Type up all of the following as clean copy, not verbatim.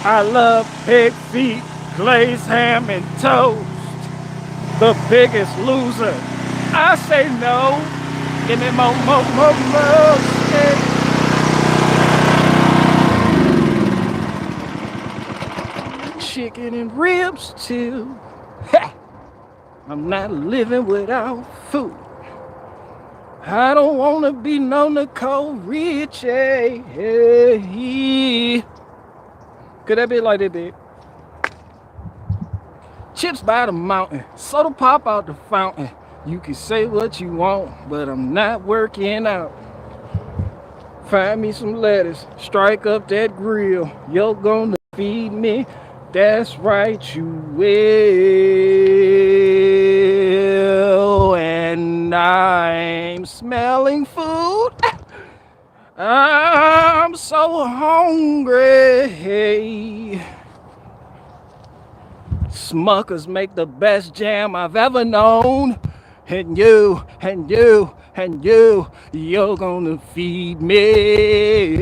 I love pig feet, glazed ham and toast. The biggest loser. I say no. Give me more, more, more, more. Chicken and ribs too. Ha! I'm not living without food. I don't wanna be no Nicole Richie. Could that be like that, big? Chips by the mountain, soda pop out the fountain. You can say what you want, but I'm not working out. Find me some lettuce, strike up that grill. You're gonna feed me. That's right, you will. And I'm smelling food. I'm so hungry. Smuckers make the best jam I've ever known. And you, and you, and you, you're gonna feed me.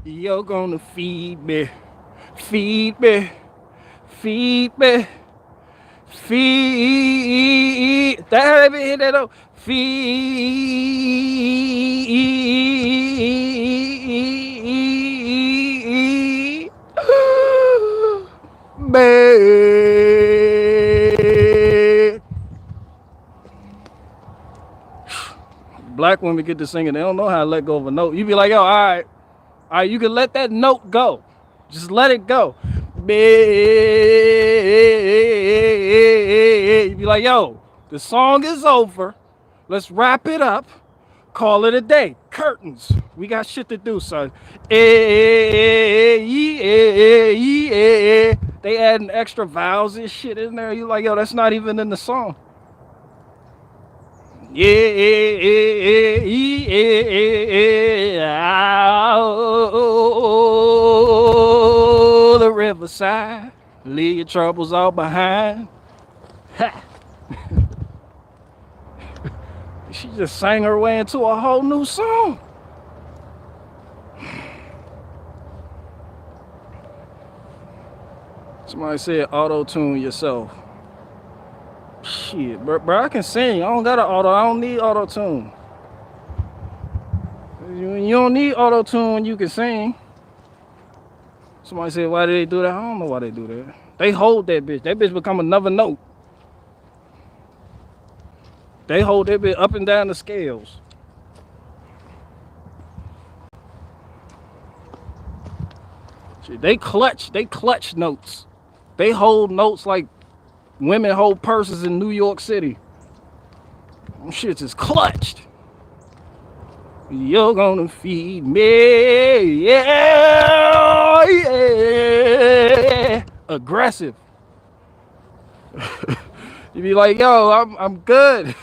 You're gonna feed me. Feed me. Feed me. Feed. That me hit that up. Feed. Babe. Black women get to singing, they don't know how to let go of a note. You be like, yo, all right, you can let that note go. Just let it go. You be like, yo, the song is over. Let's wrap it up. Call it a day. Curtains. We got shit to do, son. They adding extra vowels and shit in there. You like, yo, that's not even in the song. Oh, the riverside. Leave your troubles all behind. Ha. She just sang her way into a whole new song. Somebody said auto-tune yourself. Shit, bro, I can sing. I don't got an auto. I don't need auto-tune. You don't need auto-tune when you can sing. Somebody said, why do they do that? I don't know why they do that. They hold that bitch. That bitch become another note. They hold that bitch up and down the scales. Shit, they clutch notes. They hold notes like women hold purses in New York City. Them shits is clutched. You're gonna feed me, yeah, yeah. Aggressive. You be like, yo, I'm good.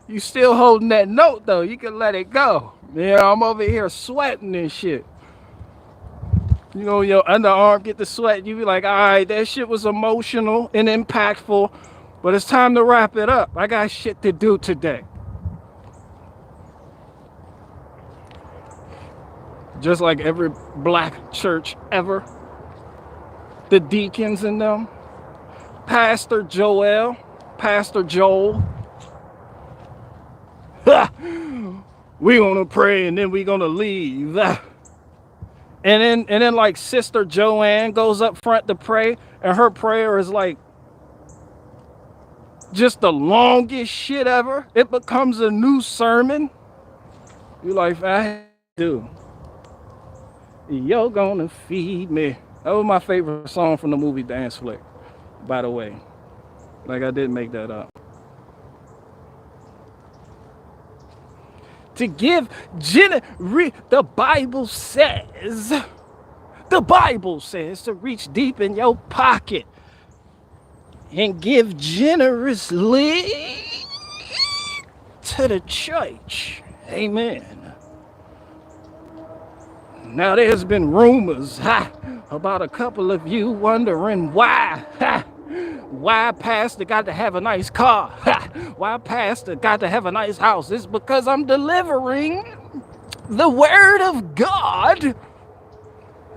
You still holding that note though. You can let it go. Yeah, I'm over here sweating and shit. You know, your underarm get the sweat. You be like, all right, that shit was emotional and impactful, but it's time to wrap it up. I got shit to do today. Just like every black church ever. The deacons in them. Pastor Joel. Pastor Joel. We gonna pray and then we gonna leave. And then like Sister Joanne goes up front to pray, and her prayer is like just the longest shit ever. It becomes a new sermon. You like, I do. You're gonna feed me. That was my favorite song from the movie Dance Flick, by the way. Like, I didn't make that up. To give the Bible says to reach deep in your pocket and give generously to the church. Amen. Now there's been rumors about a couple of you wondering why pastor got to have a nice car, why pastor got to have a nice house. It's because I'm delivering the word of God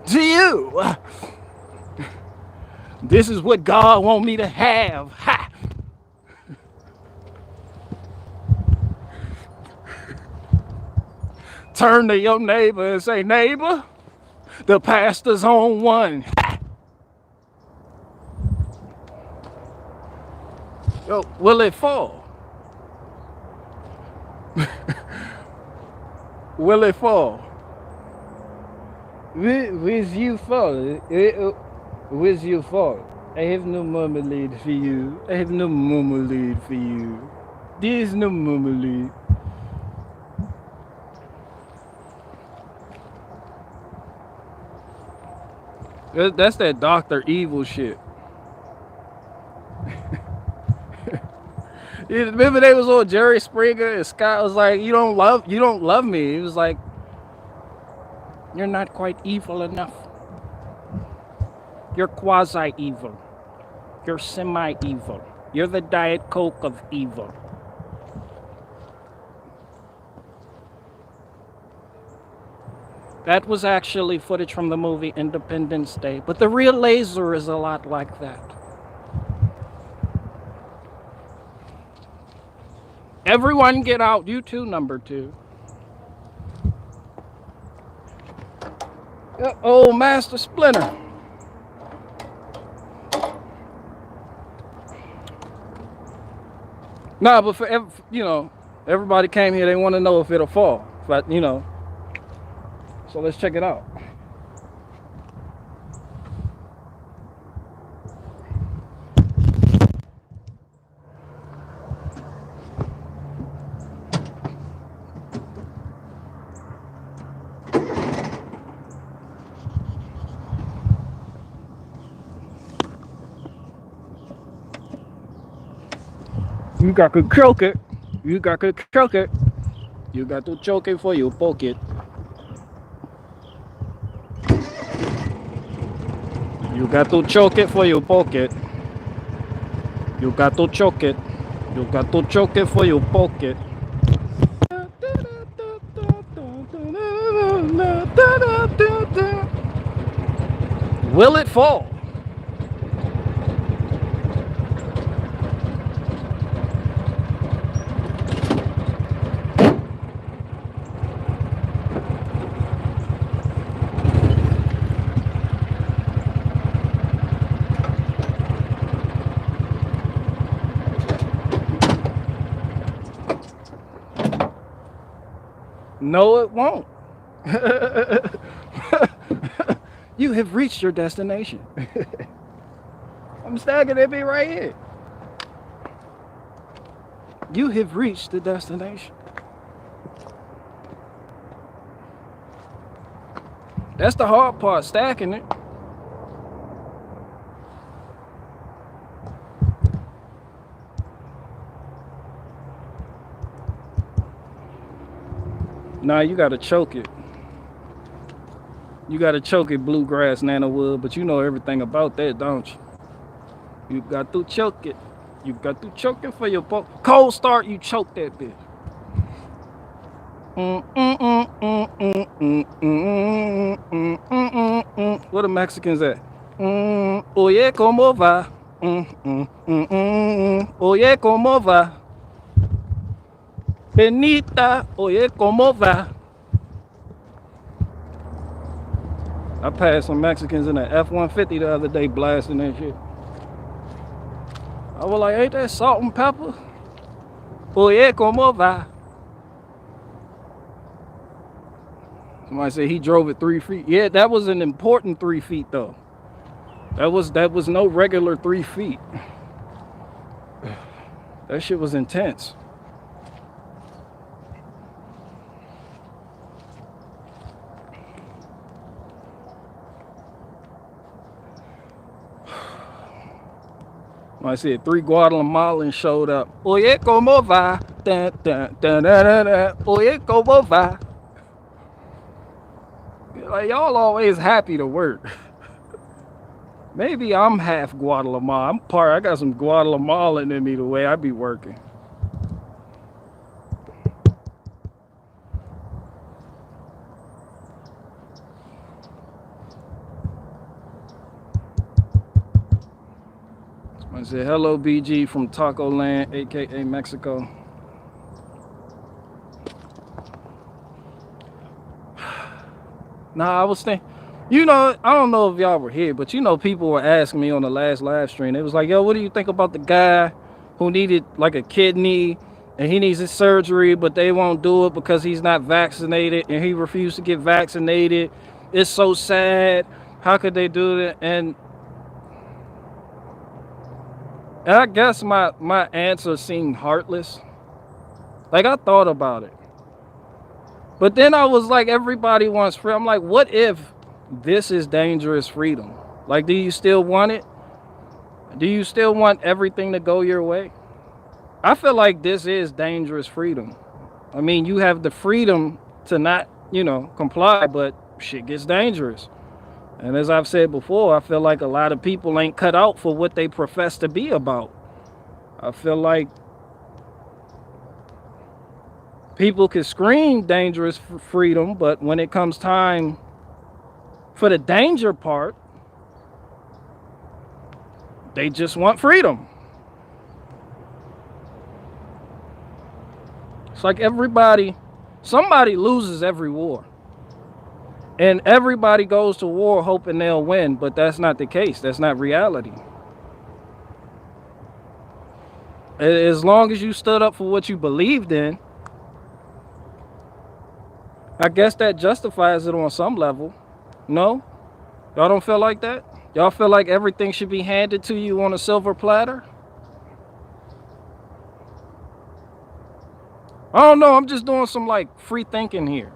to you. This is what God want me to have. Ha! Turn to your neighbor and say, neighbor, the pastor's on one. Ha! Yo, will it fall? Will it fall? Will you fall? Will you fall? I have no marmalade for you. I have no marmalade for you. There's no marmalade. That's that Dr. Evil shit. Remember they was on Jerry Springer and Scott was like, you don't love me. He was like, you're not quite evil enough. You're quasi-evil. You're semi-evil. You're the Diet Coke of evil. That was actually footage from the movie Independence Day, but the real laser is a lot like that. Everyone get out. You too, number 2. Oh, Master Splinter. Nah, but for everybody came here. They want to know if it'll fall. But so let's check it out. You got to choke it. You got to choke it. You got to choke it for you poke it. You got to choke it for you poke it. You got to choke it. You got to choke it for you poke it. Will it fall? No, it won't. You have reached your destination. I'm stacking it right here. You have reached the destination. That's the hard part, stacking it. Nah, you gotta choke it. You gotta choke it, bluegrass nanowood, but you know everything about that, don't you? You got to choke it. You got to choke it for your cold start, you choke that bitch. Where the Mexicans at? Oye, ¿cómo va? Oye, ¿cómo va? Benita, oye, ¿cómo va? I passed some Mexicans in an F-150 the other day blasting that shit. I was like, ain't that salt and pepper? Oye, ¿cómo va? Somebody said he drove it 3 feet. Yeah, that was an important 3 feet though. That was no regular 3 feet. That shit was intense. I said 3 Guatemalans showed up. Oye, ¿cómo va? Dun, dun, dun, dun, dun, dun. Oye, ¿cómo va? Like, y'all always happy to work. Maybe I'm half Guatemalan. I got some Guatemalan in me the way I be working. I said, hello, BG from Taco Land, aka Mexico. Nah, I was thinking, I don't know if y'all were here, but people were asking me on the last live stream. It was like, yo, what do you think about the guy who needed like a kidney and he needs his surgery, but they won't do it because he's not vaccinated and he refused to get vaccinated? It's so sad. How could they do that? And I guess my answer seemed heartless. Like, I thought about it. But then I was like, everybody wants freedom. I'm like, what if this is dangerous freedom? Like, do you still want it? Do you still want everything to go your way? I feel like this is dangerous freedom. I mean, you have the freedom to not, comply, but shit gets dangerous. And as I've said before, I feel like a lot of people ain't cut out for what they profess to be about. I feel like people can scream dangerous freedom, but when it comes time for the danger part, they just want freedom. It's like somebody loses every war. And everybody goes to war hoping they'll win, but that's not the case. That's not reality. As long as you stood up for what you believed in, I guess that justifies it on some level. No? Y'all don't feel like that? Y'all feel like everything should be handed to you on a silver platter? I don't know. I'm just doing some like free thinking here.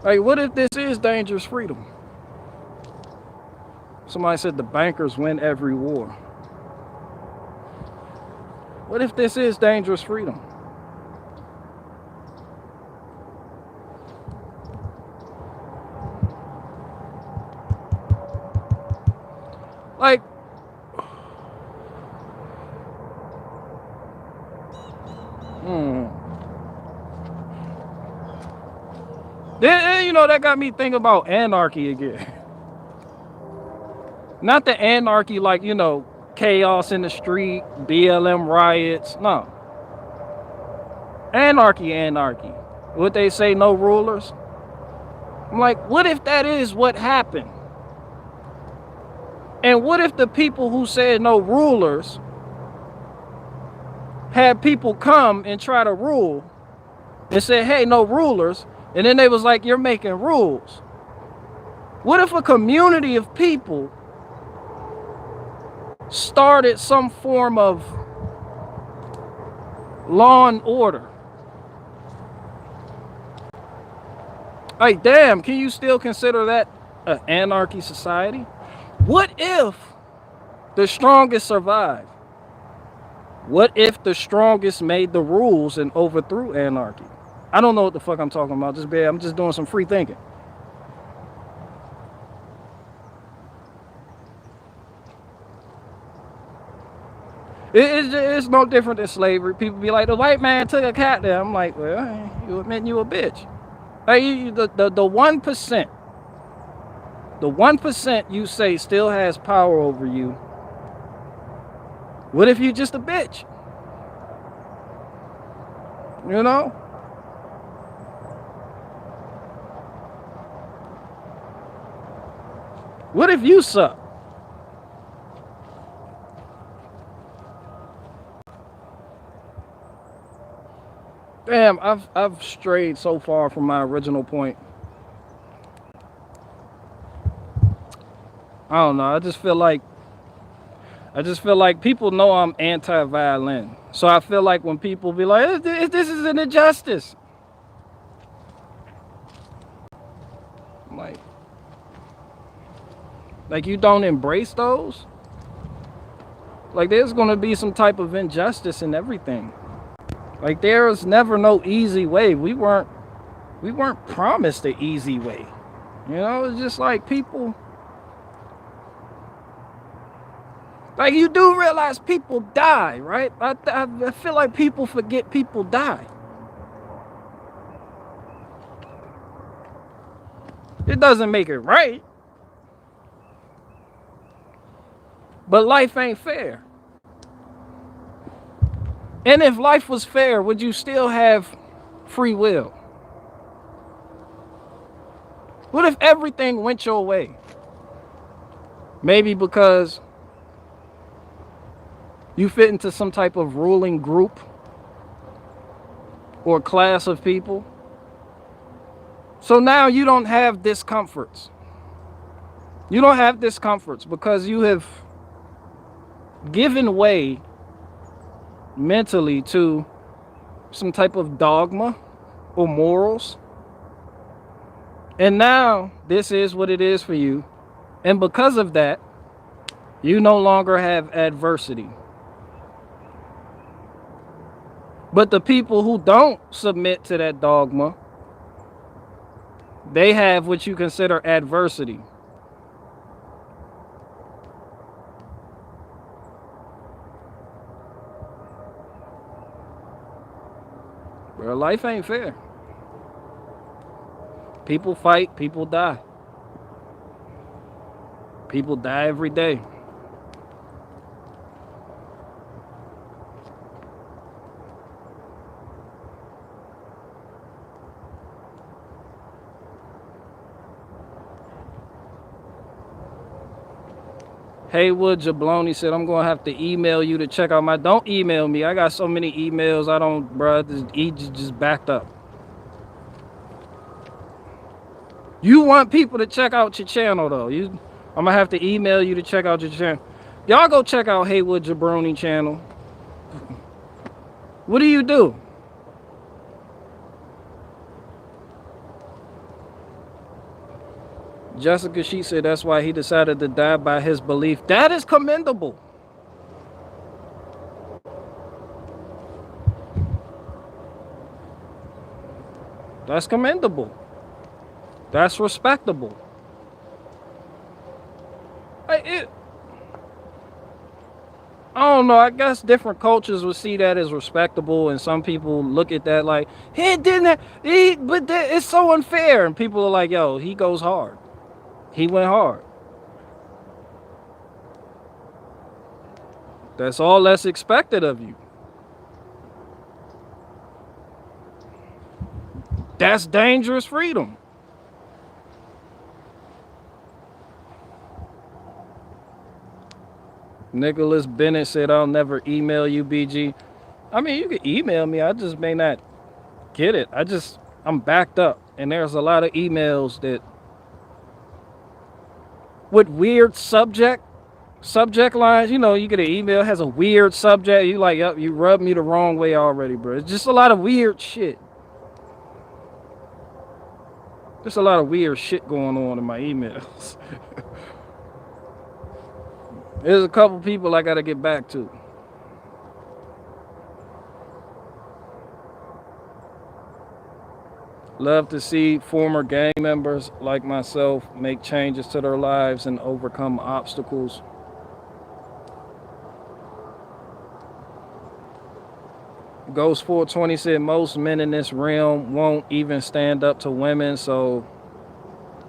Like, what if this is dangerous freedom? Somebody said the bankers win every war. What if this is dangerous freedom? Like, then, that got me thinking about anarchy again. Not the anarchy like, chaos in the street, BLM riots. No. Anarchy. What they say, no rulers. I'm like, what if that is what happened? And what if the people who said no rulers had people come and try to rule and say, hey, no rulers, and then they was like, you're making rules? What if a community of people started some form of law and order? Like, damn, can you still consider that an anarchy society? What if the strongest survived? What if the strongest made the rules and overthrew anarchy? I don't know what the fuck I'm talking about. I'm just doing some free thinking. It's no different than slavery. People be like, the white man took a cat there. I'm like, well, you admit you a bitch. Hey, the 1%. The 1% you say still has power over you. What if you just a bitch? What if you suck? Damn, I've strayed so far from my original point. I don't know. I just feel like people know I'm anti-violent. So I feel like when people be like, this is an injustice. I'm like you don't embrace those? Like, there's going to be some type of injustice in everything. Like, there's never no easy way. We weren't promised the easy way. It's just like people. Like, you do realize people die, right? I feel like people forget people die. It doesn't make it right. But life ain't fair. And if life was fair, would you still have free will? What if everything went your way? Maybe because you fit into some type of ruling group or class of people. So now you don't have discomforts. You don't have discomforts because you have given way mentally to some type of dogma or morals. And now this is what it is for you. And because of that, you no longer have adversity. But the people who don't submit to that dogma, they have what you consider adversity. Bro, life ain't fair. People fight, people die. People die every day. Haywood Jabloni said, I'm going to have to email you to check out my... Don't email me. I got so many emails. I don't... Bruh, just backed up. You want people to check out your channel, though. I'm going to have to email you to check out your channel. Y'all go check out Haywood Jabroni channel. What do you do? Jessica, she said that's why he decided to die by his belief. That is commendable. That's commendable. That's respectable. I don't know. I guess different cultures would see that as respectable, and some people look at that like, he didn't. But it's so unfair, and people are like, yo, he goes hard. He went hard. That's all that's expected of you. That's dangerous freedom. Nicholas Bennett said, I'll never email you, BG. I mean, you can email me. I just may not get it. I'm backed up. And there's a lot of emails that with weird subject lines. You know, you get an email, has a weird subject. You like, yep, you rubbed me the wrong way already, bro. It's just a lot of weird shit. There's a lot of weird shit going on in my emails. There's a couple people I gotta get back to. Love to see former gang members like myself make changes to their lives and overcome obstacles. Ghost 420 said most men in this realm won't even stand up to women, so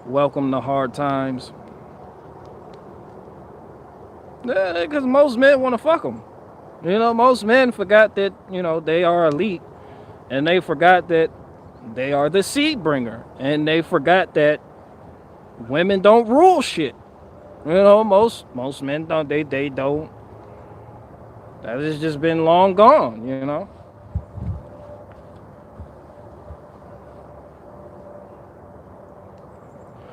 welcome to hard times. Yeah, because most men want to fuck them. You know, most men forgot that, you know, they are elite, and they forgot that they are the seed bringer, and they forgot that women don't rule shit. You know, most men don't. They don't. That has just been long gone. You know.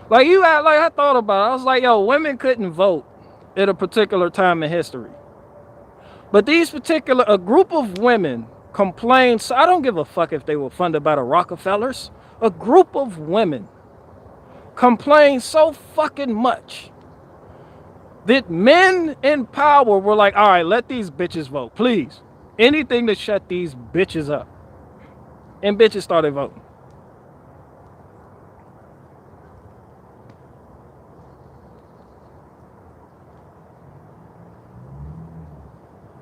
Like I thought about it. I was like, yo, women couldn't vote at a particular time in history, but a group of women complained. So I don't give a fuck if they were funded by the Rockefellers. A group of women complained so fucking much that men in power were like, all right, let these bitches vote, please. Anything to shut these bitches up. And bitches started voting.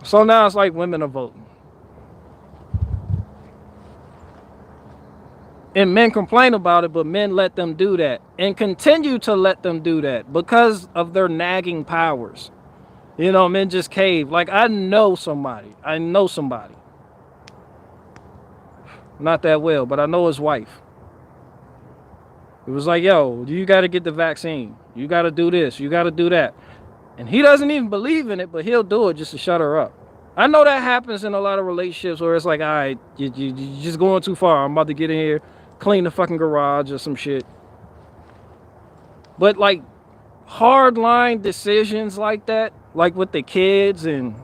So now it's like women are voting. And men complain about it, but men let them do that and continue to let them do that because of their nagging powers. You know, men just cave. Like, I know somebody. Not that well, but I know his wife. It was like, yo, you got to get the vaccine. You got to do this. You got to do that. And he doesn't even believe in it, but he'll do it just to shut her up. I know that happens in a lot of relationships where it's like, all right, you're just going too far. I'm about to get in here, clean the fucking garage or some shit. But like hard line decisions like that, like with the kids and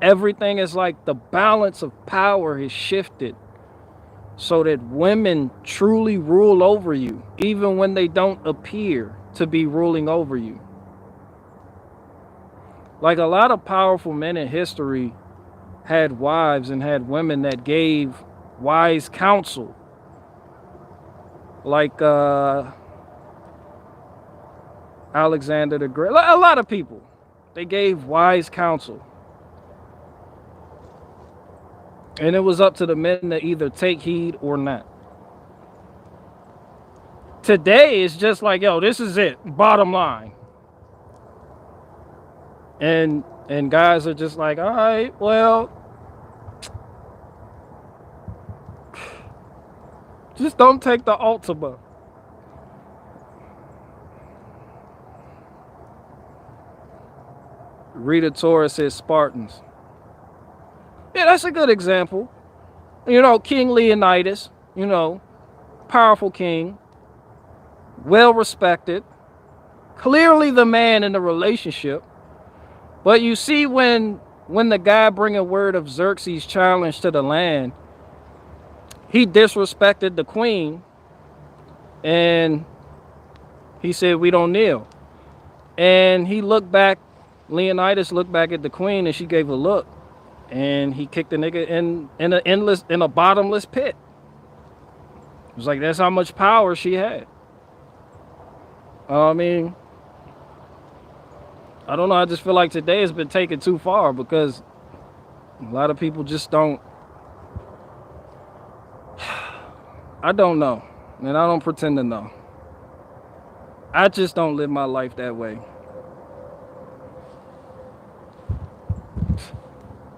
everything, is like the balance of power has shifted so that women truly rule over you, even when they don't appear to be ruling over you. Like a lot of powerful men in history had wives and had women that gave wise counsel. Like Alexander the Great. A lot of people, they gave wise counsel. And it was up to the men to either take heed or not. Today, it's just like, yo, this is it, bottom line. And guys are just like, all right, well, just don't take the Ultima. Rita Torres says Spartans. Yeah, that's a good example. You know, King Leonidas, you know, powerful king, well respected, clearly the man in the relationship. But you see, when the guy bringing word of Xerxes' challenge to the land, he disrespected the queen, and he said, we don't kneel. And he looked back, Leonidas looked back at the queen, and she gave a look, and he kicked the nigga in a bottomless pit. It was like, that's how much power she had. I mean, I don't know. I just feel like today has been taken too far because a lot of people just don't. I don't know. And I don't pretend to know. I just don't live my life that way.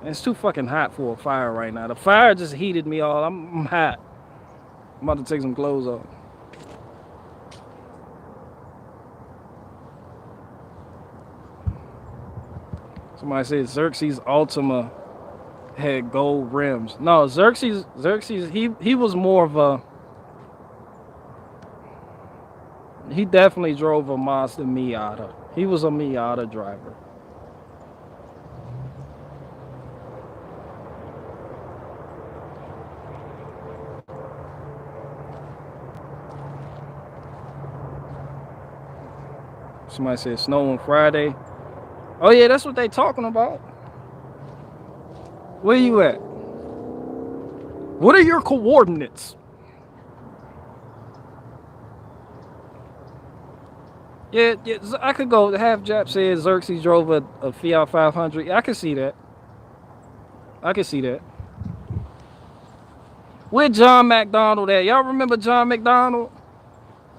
It's too fucking hot for a fire right now. The fire just heated me all. I'm hot. I'm about to take some clothes off. Somebody said Xerxes' Ultima had gold rims. No, Xerxes, he was more of a. He definitely drove a Mazda Miata. He was a Miata driver. Somebody said snow on Friday. Oh yeah, that's what they talking about. Where you at? What are your coordinates? Yeah, I could go. Half Jap said Xerxes drove a Fiat 500. Yeah, I can see that. I can see that. Where John McDonald at? Y'all remember John McDonald?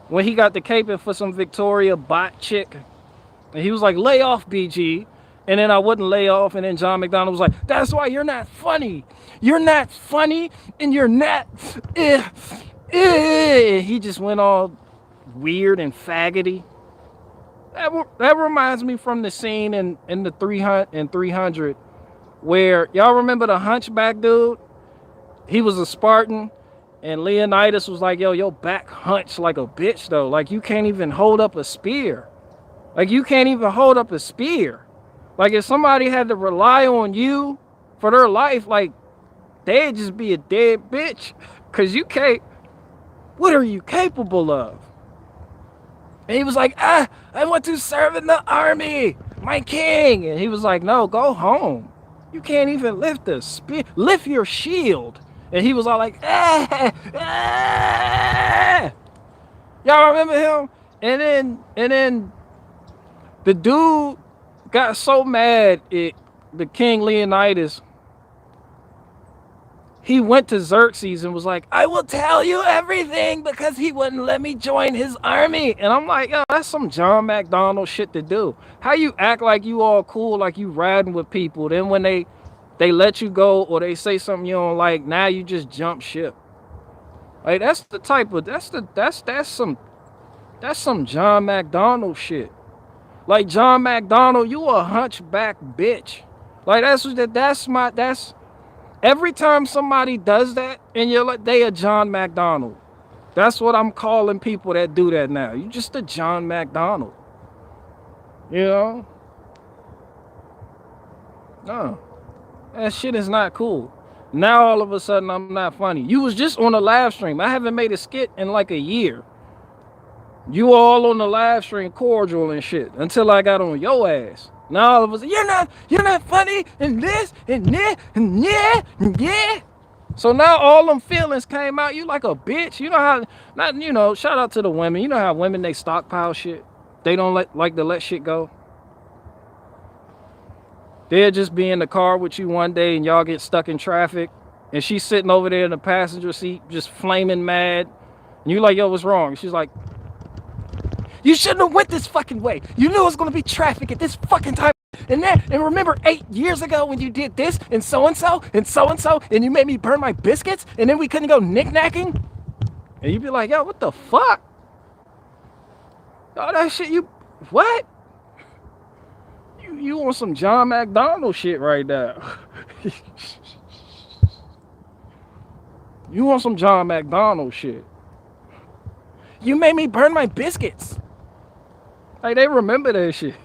When he got the caping for some Victoria bot chick. And he was like, lay off, BG. And then I wouldn't lay off. And then John McDonald was like, that's why you're not funny. You're not funny. And you're not. He just went all weird and faggoty. That reminds me from the scene in the 300 where y'all remember the hunchback dude? He was a Spartan. And Leonidas was like, yo, your back hunched like a bitch, though. Like, you can't even hold up a spear. Like, you can't even hold up a spear. Like, if somebody had to rely on you for their life, like, they'd just be a dead bitch. Because you can't. What are you capable of? And he was like, I want to serve in the army. My king. And he was like, no, go home. You can't even lift a spear. Lift your shield. And he was all like, ah, ah. Y'all remember him? And then the dude got so mad at the King Leonidas He went to Xerxes and was like, I will tell you everything because he wouldn't let me join his army. And I'm like, yo, that's some John McDonald shit to do. How you act like you all cool, like you riding with people. Then when they let you go or they say something you don't like, now you just jump ship. Like that's the type of that's some John McDonald shit. Like John McDonald, you a hunchback bitch. Like that's every time somebody does that and you're like they a John McDonald. That's what I'm calling people that do that now. You just a John McDonald. You know? No. That shit is not cool. Now all of a sudden I'm not funny. You was just on a live stream. I haven't made a skit in like a year. You all on the live stream cordial and shit until I got on your ass. Now all of a sudden you're not funny and this and that and yeah. So now all them feelings came out. You like a bitch. You know how shout out to the women. You know how women they stockpile shit. They don't like to let shit go. They'll just be in the car with you one day and y'all get stuck in traffic and she's sitting over there in the passenger seat just flaming mad. And you like, yo, what's wrong? She's like, you shouldn't have went this fucking way. You knew it was gonna be traffic at this fucking time. And remember 8 years ago when you did this and so and so and you made me burn my biscuits and then we couldn't go knick-knacking? And you'd be like, yo, what the fuck? All that shit what? You on some John McDonald shit right now. You want some John McDonald shit. You made me burn my biscuits. Like they remember that shit.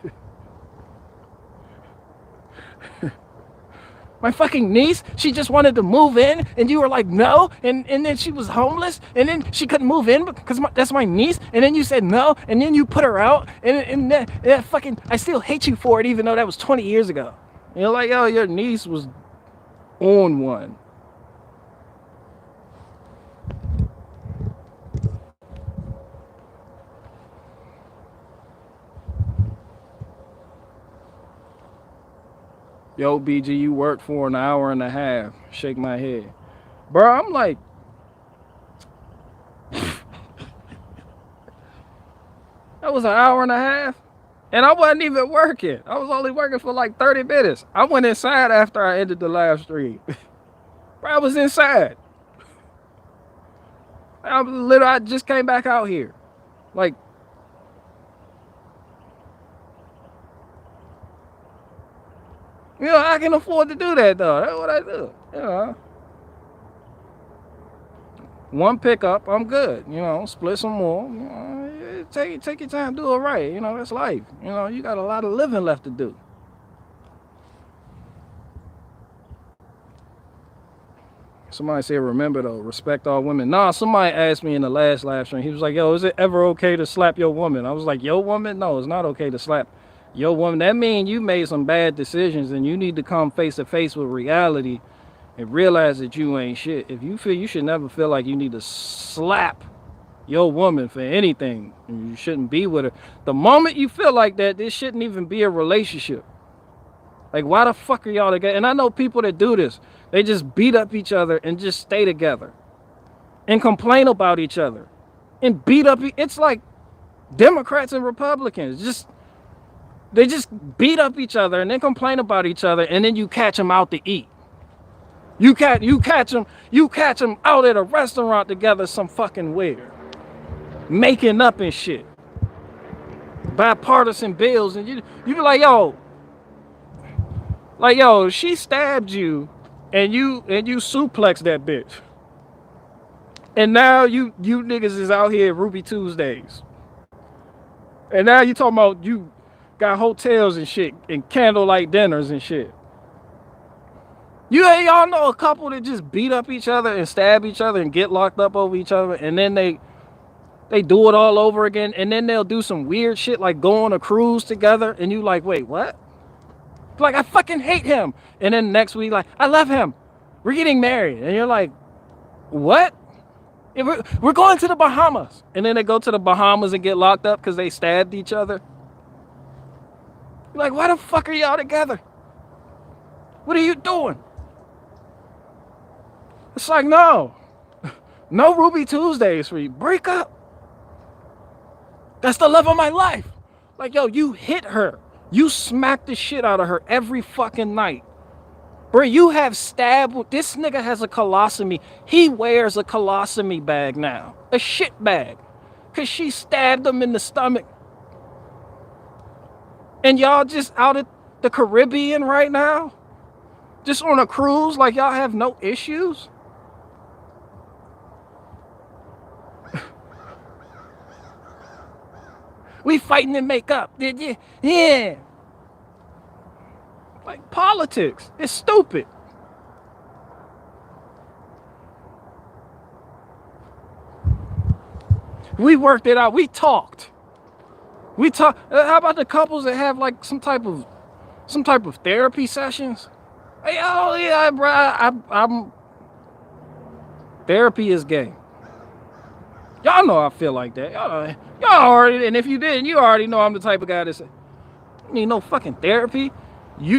My fucking niece, she just wanted to move in and you were like, no. And then she was homeless and then she couldn't move in because that's my niece. And then you said no. And then you put her out and that fucking, I still hate you for it even though that was 20 years ago. And you're like, oh, your niece was on one. Yo, BG, you worked for an hour and a half. Shake my head. Bro, I'm like, that was an hour and a half. And I wasn't even working. I was only working for like 30 minutes. I went inside after I ended the live stream. Bro, I was inside. I just came back out here. Like, you know, I can afford to do that though. That's what I do. You know. One pickup, I'm good. You know, split some more. You know, take your time, do it right. You know, that's life. You know, you got a lot of living left to do. Somebody said, remember though, respect all women. Nah, somebody asked me in the last live stream. He was like, yo, is it ever okay to slap your woman? I was like, yo, woman? No, it's not okay to slap your woman. That means you made some bad decisions and you need to come face to face with reality and realize that you ain't shit. If you feel you should never feel like you need to slap your woman for anything, you shouldn't be with her. The moment you feel like that, this shouldn't even be a relationship. Like, why the fuck are y'all together? And I know people that do this. They just beat up each other and just stay together and complain about each other and beat up. It's like Democrats and Republicans. They just beat up each other and then complain about each other, and then you catch them out to eat. You catch them out at a restaurant together some fucking where, making up and shit, bipartisan bills, and you be like, yo, she stabbed you, and you suplex that bitch, and now you niggas is out here Ruby Tuesdays, and now you talking about you got hotels and shit and candlelight dinners and shit. Y'all know a couple that just beat up each other and stab each other and get locked up over each other, and then they do it all over again, and then they'll do some weird shit like go on a cruise together, and you like, wait, what? Like, I fucking hate him. And then next week, like, I love him. We're getting married. And you're like, what? We're going to the Bahamas. And then they go to the Bahamas and get locked up because they stabbed each other. You're like, why the fuck are y'all together? What are you doing? It's like, no. No Ruby Tuesdays for you. Break up. That's the love of my life. Like, yo, you hit her. You smack the shit out of her every fucking night. Bro, you have stabbed. This nigga has a colostomy. He wears a colostomy bag now. A shit bag. Because she stabbed him in the stomach. And y'all just out at the Caribbean right now? Just on a cruise like y'all have no issues? We fighting to make up. Did you? Yeah. Like politics. It's stupid. We worked it out. We talked. We talk. How about the couples that have like some type of therapy sessions? Hey, oh yeah, bro. I'm therapy is gay. Y'all know I feel like that. Y'all already, and if you didn't, you already know I'm the type of guy that say, need no fucking therapy.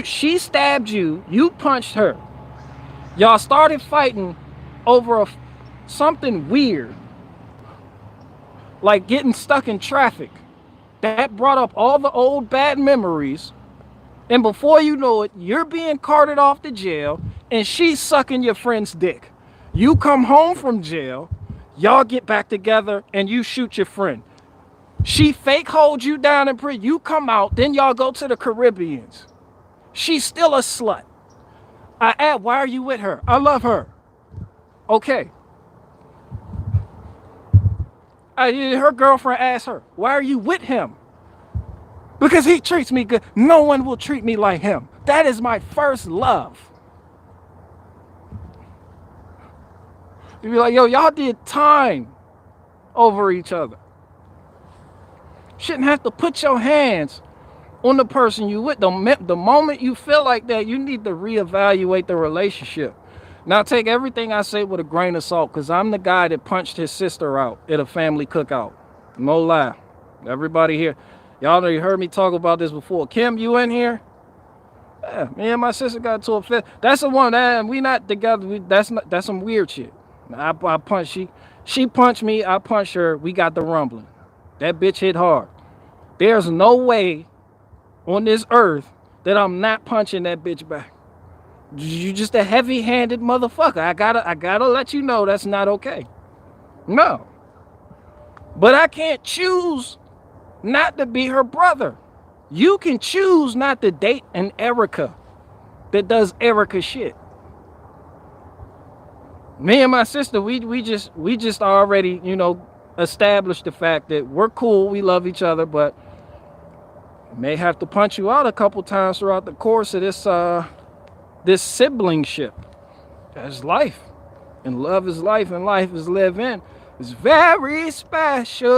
She stabbed you. You punched her. Y'all started fighting over something weird, like getting stuck in traffic. That brought up all the old bad memories. And before you know it, you're being carted off to jail and she's sucking your friend's dick. You come home from jail, y'all get back together and you shoot your friend. She fake holds you down in prison. You come out, then y'all go to the Caribbeans. She's still a slut. I ask, why are you with her? I love her. Okay. Her girlfriend asked her, why are you with him? Because he treats me good. No one will treat me like him. That is my first love. You be like, yo, y'all did time over each other. Shouldn't have to put your hands on the person you with. The moment you feel like that, you need to reevaluate the relationship. Now take everything I say with a grain of salt, because I'm the guy that punched his sister out at a family cookout. No lie. Everybody here. Y'all already heard me talk about this before. Kim, you in here? Yeah, me and my sister got to a fist. That's the one that we not together. That's some weird shit. I punched she punched me, I punched her, we got the rumbling. That bitch hit hard. There's no way on this earth that I'm not punching that bitch back. You just a heavy-handed motherfucker. I gotta let you know that's not okay. No. But I can't choose not to be her brother. You can choose not to date an Erica that does Erica shit. Me and my sister, we just already, established the fact that we're cool, we love each other, but may have to punch you out a couple times throughout the course of this siblingship. That's life. And love is life, and life is living. It's very special.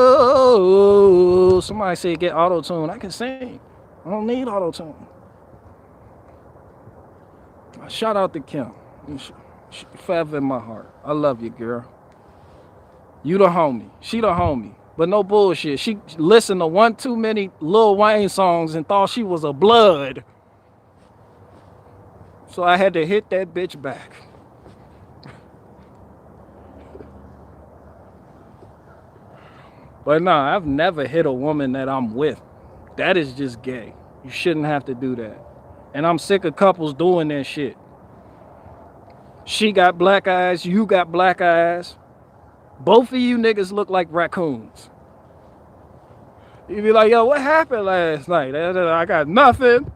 Somebody say get auto-tune. I can sing. I don't need auto-tune. Shout out to Kim. She forever in my heart. I love you, girl. You the homie. She the homie. But no bullshit. She listened to one too many Lil Wayne songs and thought she was a blood. So I had to hit that bitch back. But nah, I've never hit a woman that I'm with. That is just gay. You shouldn't have to do that. And I'm sick of couples doing that shit. She got black eyes, you got black eyes. Both of you niggas look like raccoons. You be like, yo, what happened last night? I got nothing.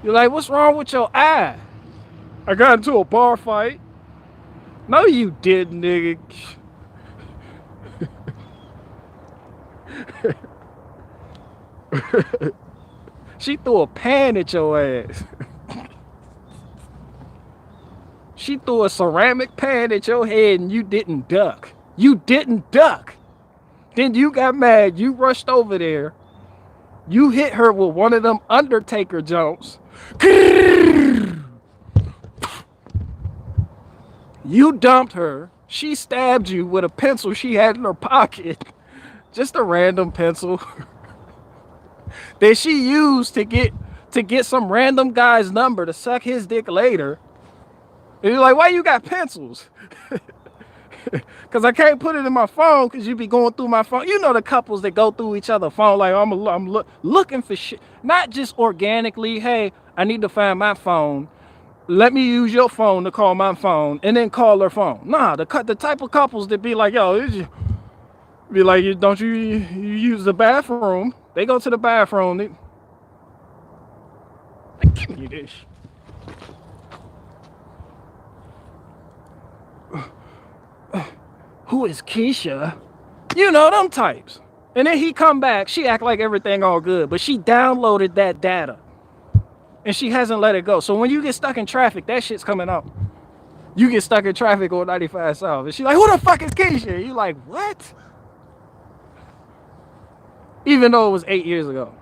You're like, what's wrong with your eye? I got into a bar fight. No, you didn't, nigga. She threw a pan at your ass. She threw a ceramic pan at your head and you didn't duck. You didn't duck. Then you got mad. You rushed over there. You hit her with one of them Undertaker jumps. You dumped her. She stabbed you with a pencil she had in her pocket. Just a random pencil that she used to get to get some random guy's number to suck his dick later. And you're like, why you got pencils? Because I can't put it in my phone because you be going through my phone. You know the couples that go through each other's phone like, I'm looking for shit. Not just organically, hey, I need to find my phone. Let me use your phone to call my phone and then call their phone. Nah, the type of couples that be like, yo, be like, don't you use the bathroom? They go to the bathroom. They give me this. Who is Keisha? You know them types. And then he come back, she act like everything all good, but she downloaded that data and she hasn't let it go. So when you get stuck in traffic, that shit's coming out. You get stuck in traffic on 95 South and she like, who the fuck is Keisha? You like, what? Even though it was 8 years ago.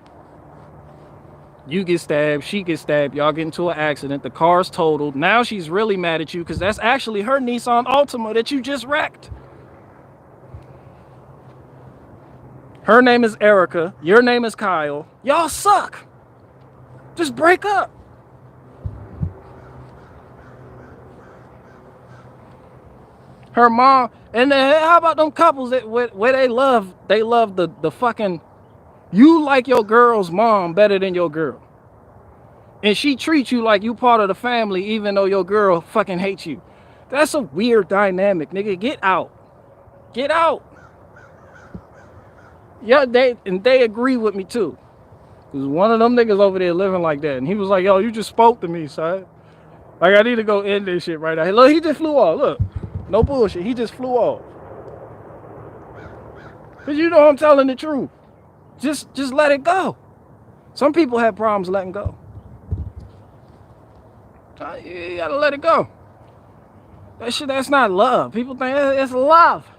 You get stabbed, she gets stabbed, y'all get into an accident, the car's totaled. Now she's really mad at you because that's actually her Nissan Altima that you just wrecked. Her name is Erica. Your name is Kyle. Y'all suck. Just break up. Her mom, and then how about them couples that where they love the fucking, you like your girl's mom better than your girl. And she treats you like you part of the family even though your girl fucking hates you. That's a weird dynamic, nigga. Get out. Get out. Yeah, they agree with me too. Cause one of them niggas over there living like that. And he was like, yo, you just spoke to me, son. Like, I need to go end this shit right now. Look, he just flew off. Look. No bullshit. He just flew off. Cause you know I'm telling the truth. Just let it go. Some people have problems letting go. You gotta let it go. That shit, that's not love. People think it's love.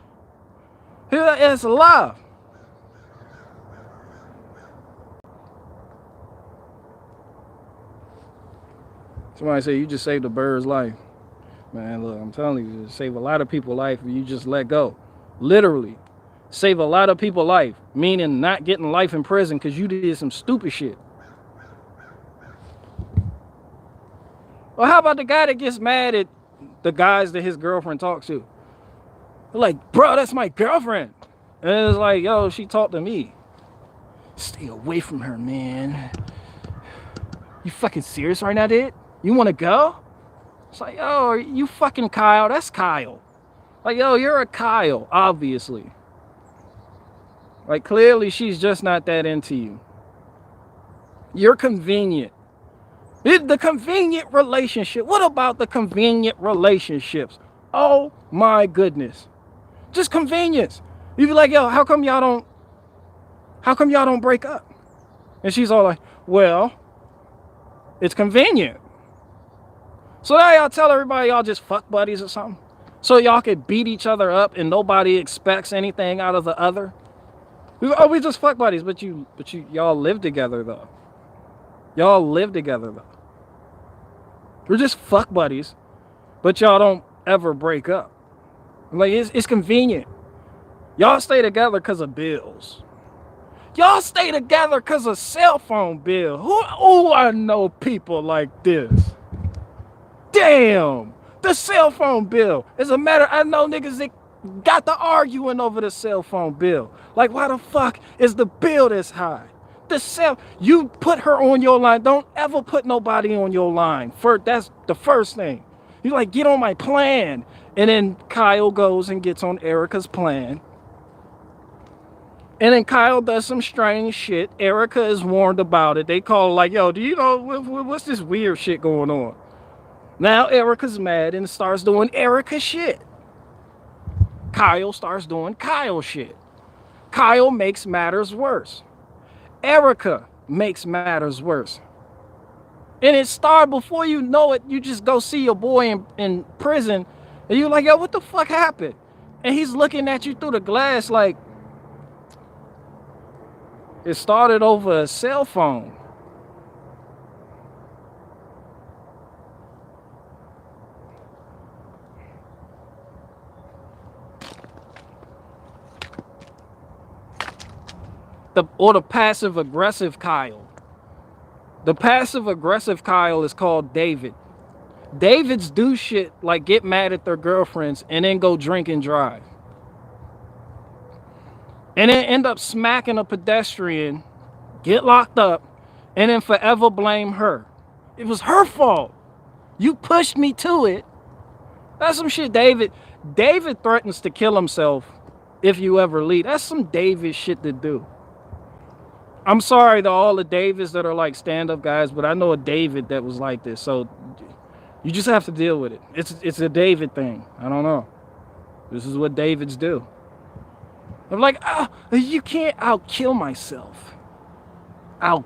It's love. Somebody say you just saved a bird's life. Man, look, I'm telling you, save a lot of people's life if you just let go. Literally. Save a lot of people's life. Meaning not getting life in prison because you did some stupid shit. Well, how about the guy that gets mad at the guys that his girlfriend talks to? They're like, bro, that's my girlfriend. And it's like, yo, she talked to me. Stay away from her, man. You fucking serious right now, dude? You want to go? It's like, yo, you fucking Kyle. That's Kyle. Like, yo, you're a Kyle, obviously. Like, clearly she's just not that into you. You're convenient. The convenient relationship. What about the convenient relationships? Oh my goodness. Just convenience. You be like, yo, how come y'all don't break up? And she's all like, well, it's convenient. So now y'all tell everybody y'all just fuck buddies or something. So y'all can beat each other up and nobody expects anything out of the other. Oh, we just fuck buddies, but y'all live together though. Y'all live together though. We're just fuck buddies, but y'all don't ever break up. Like, it's convenient. Y'all stay together because of bills. Y'all stay together because of cell phone bill. Who I know people like this. Damn, the cell phone bill. As a matter, I know niggas that got to arguing over the cell phone bill. Like, why the fuck is the bill this high? You put her on your line. Don't ever put nobody on your line. That's the first thing. You like, get on my plan. And then Kyle goes and gets on Erica's plan. And then Kyle does some strange shit. Erica is warned about it. They call like, yo, do you know what's this weird shit going on? Now Erica's mad and starts doing Erica shit. Kyle starts doing Kyle shit. Kyle makes matters worse. Erica makes matters worse. And it started before you know it. You just go see your boy in prison. And you're like, yo, what the fuck happened? And he's looking at you through the glass like, it started over a cell phone. Or the passive aggressive Kyle. The passive aggressive Kyle is called David. Davids do shit like get mad at their girlfriends and then go drink and drive. And then end up smacking a pedestrian, get locked up, and then forever blame her. It was her fault. You pushed me to it. That's some shit David threatens to kill himself if you ever leave. That's some David shit to do. I'm sorry to all the Davids that are like stand-up guys, but I know a David that was like this. So you just have to deal with it. It's a David thing. I don't know. This is what Davids do. I'm like, oh, you can't. I'll kill myself. I'll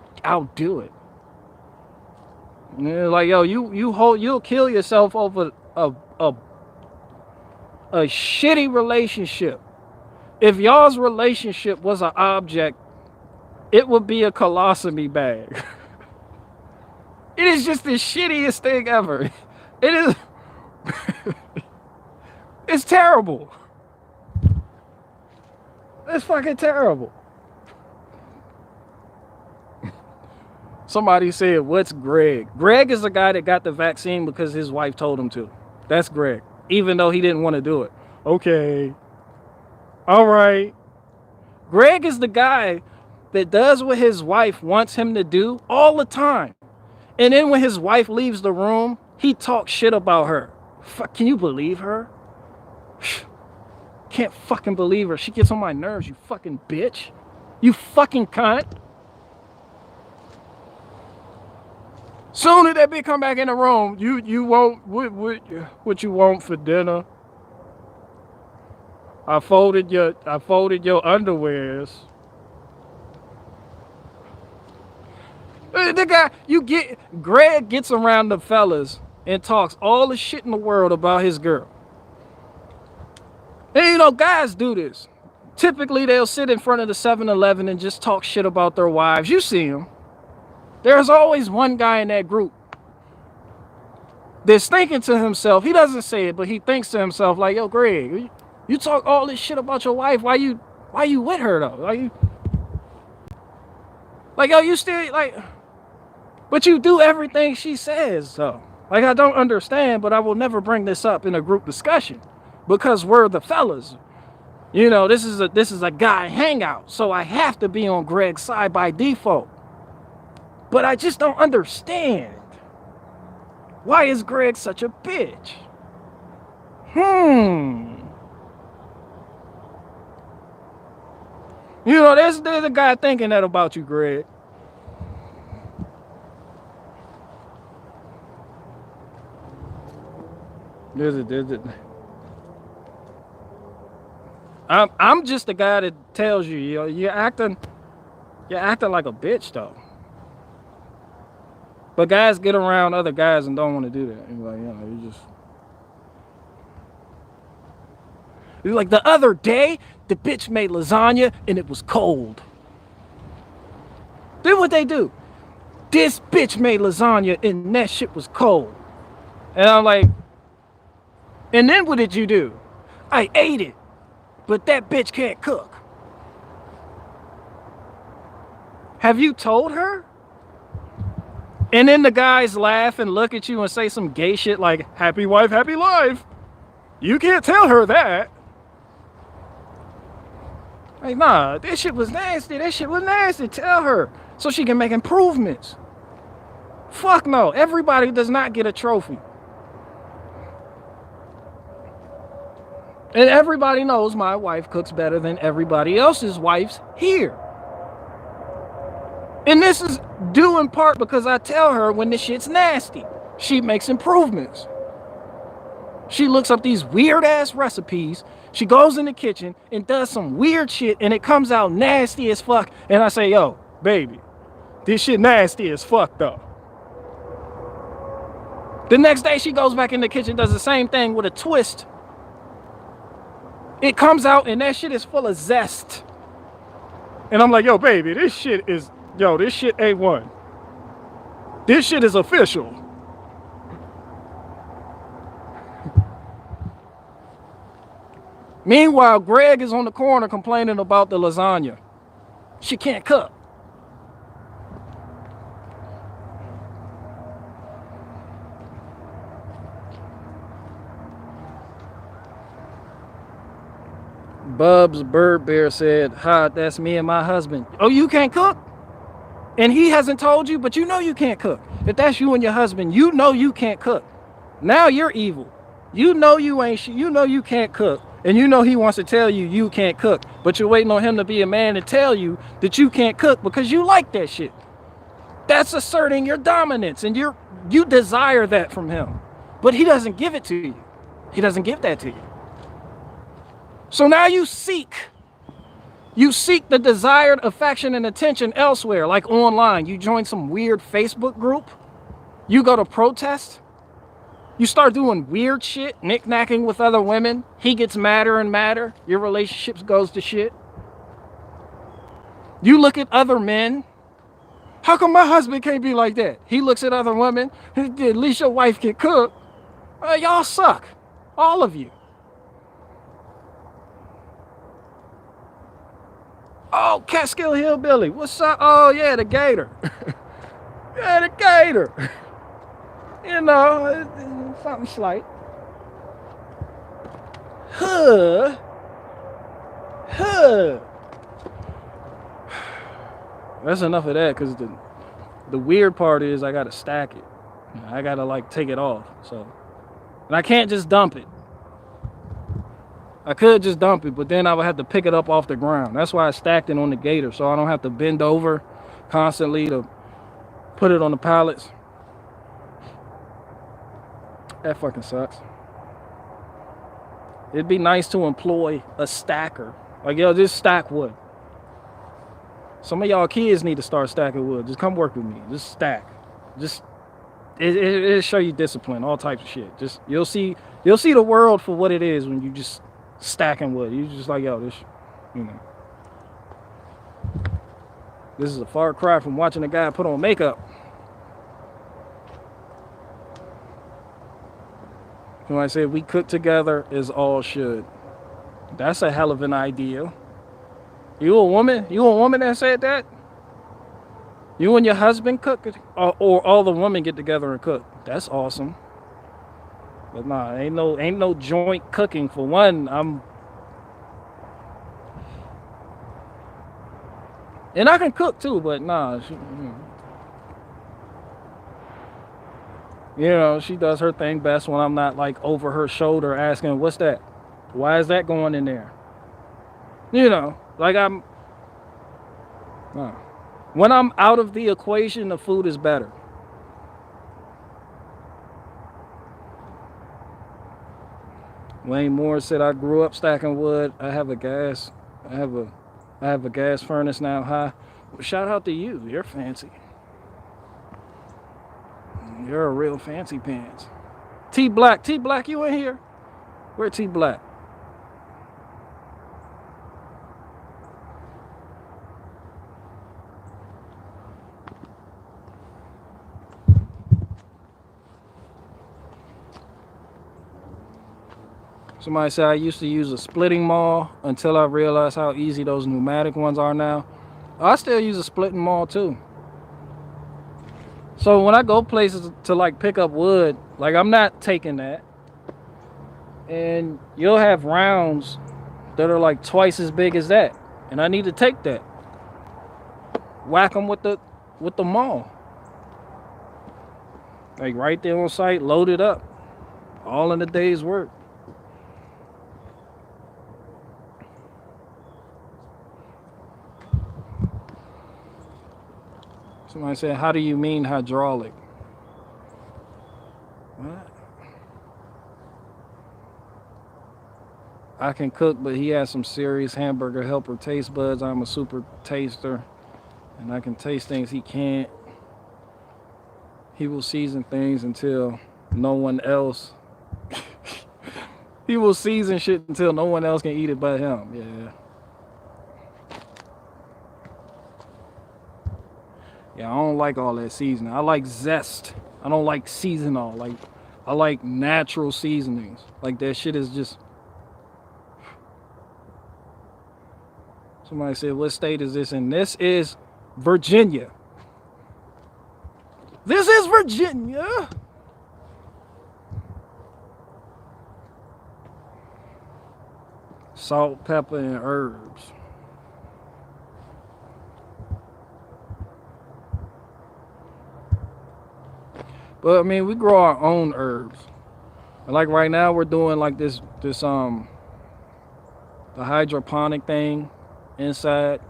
do it. And they're like, yo, you'll kill yourself over a shitty relationship. If y'all's relationship was an object, it would be a colostomy bag. It is just the shittiest thing ever. It is. It's terrible. It's fucking terrible. Somebody said, what's Greg? Greg is the guy that got the vaccine because his wife told him to. That's Greg. Even though he didn't want to do it. Okay. All right. Greg is the guy that does what his wife wants him to do all the time. And then when his wife leaves the room, he talks shit about her. Fuck, can you believe her? Can't fucking believe her. She gets on my nerves, you fucking bitch. You fucking cunt. Soon as that bitch come back in the room, you want what you want for dinner? I folded your underwears. The guy, Greg gets around the fellas and talks all the shit in the world about his girl. And you know, guys do this. Typically, they'll sit in front of the 7-Eleven and just talk shit about their wives. You see them. There's always one guy in that group that's thinking to himself, he doesn't say it, but he thinks to himself like, yo, Greg, you talk all this shit about your wife. Why you with her though? Like, yo, you still like, but you do everything she says though. Like, I don't understand, but I will never bring this up in a group discussion because we're the fellas. You know, this is a guy hangout, so I have to be on Greg's side by default. But I just don't understand. Why is Greg such a bitch? You know, there's a guy thinking that about you, Greg. I'm just the guy that tells you, you know, you're acting like a bitch though. But guys get around other guys and don't want to do that. You're like, you know, you're like, the other day, the bitch made lasagna and it was cold. Then what they do? This bitch made lasagna and that shit was cold. And I'm like, and then what did you do? I ate it, but that bitch can't cook. Have you told her? And then the guys laugh and look at you and say some gay shit like, happy wife, happy life. You can't tell her that. Like, nah, this shit was nasty. That shit was nasty. Tell her so she can make improvements. Fuck no. Everybody does not get a trophy. And everybody knows my wife cooks better than everybody else's wives here. And this is due in part because I tell her when this shit's nasty. She makes improvements. She looks up these weird ass recipes. She goes in the kitchen and does some weird shit and it comes out nasty as fuck. And I say, yo, baby, this shit nasty as fuck though. The next day she goes back in the kitchen, does the same thing with a twist. It comes out and that shit is full of zest. And I'm like, yo, baby, this shit A1. This shit is official. Meanwhile, Greg is on the corner complaining about the lasagna. She can't cook. Bubs Bird Bear said, "Hi, that's me and my husband." Oh, you can't cook? And he hasn't told you, but you know you can't cook. If that's you and your husband, you know you can't cook. Now you're evil. You know you ain't. You know you can't cook, and you know he wants to tell you you can't cook, but you're waiting on him to be a man to tell you that you can't cook because you like that shit. That's asserting your dominance, and you desire that from him, but he doesn't give it to you. He doesn't give that to you. So now you seek the desired affection and attention elsewhere, like online. You join some weird Facebook group. You go to protest. You start doing weird shit, knick-knacking with other women. He gets madder and madder. Your relationship goes to shit. You look at other men. How come my husband can't be like that? He looks at other women. At least your wife can cook. Y'all suck. All of you. Oh, Catskill Hillbilly. What's up? Oh, yeah, the gator. Yeah, the gator. You know, something slight. Huh. That's enough of that, because the weird part is I gotta stack it. I gotta like take it off. So, and I can't just dump it. I could just dump it, but then I would have to pick it up off the ground. That's why I stacked it on the gator, so I don't have to bend over constantly to put it on the pallets. That fucking sucks. It'd be nice to employ a stacker. Like, yo, just stack wood. Some of y'all kids need to start stacking wood. Just come work with me. Just stack. Just it'll show you discipline, all types of shit. Just you'll see the world for what it is when you just stacking wood. You just like, yo, this, you know. This is a far cry from watching a guy put on makeup. Somebody said we cook together as all should. That's a hell of an idea. You a woman? You a woman that said that? You and your husband cook, or all the women get together and cook? That's awesome. But nah, ain't no joint cooking. For one, and I can cook too, but nah. You know, she does her thing best when I'm not like over her shoulder asking, "What's that? Why is that going in there?" You know, like when I'm out of the equation, the food is better. Wayne Moore said, "I grew up stacking wood. I have a gas furnace now." Hi. Well, shout out to you. You're fancy. You're a real fancy pants. T Black, you in here? Where T Black? Somebody said I used to use a splitting maul until I realized how easy those pneumatic ones are now. I still use a splitting maul too. So when I go places to like pick up wood, like I'm not taking that. And you'll have rounds that are like twice as big as that, and I need to take that. Whack them with the maul. Like right there on site, load it up. All in a day's work. Somebody said, "How do you mean hydraulic?" What? I can cook, but he has some serious hamburger helper taste buds. I'm a super taster, and I can taste things he can't. He will season things until no one else. He will season shit until no one else can eat it but him. Yeah. Yeah, I don't like all that seasoning. I like zest. I don't like seasonal. Like, I like natural seasonings. Like, that shit is just... Somebody said, "What state is this in?" This is Virginia. This is Virginia. Salt, pepper, and herbs. But I mean, we grow our own herbs. And like right now, we're doing like this the hydroponic thing inside.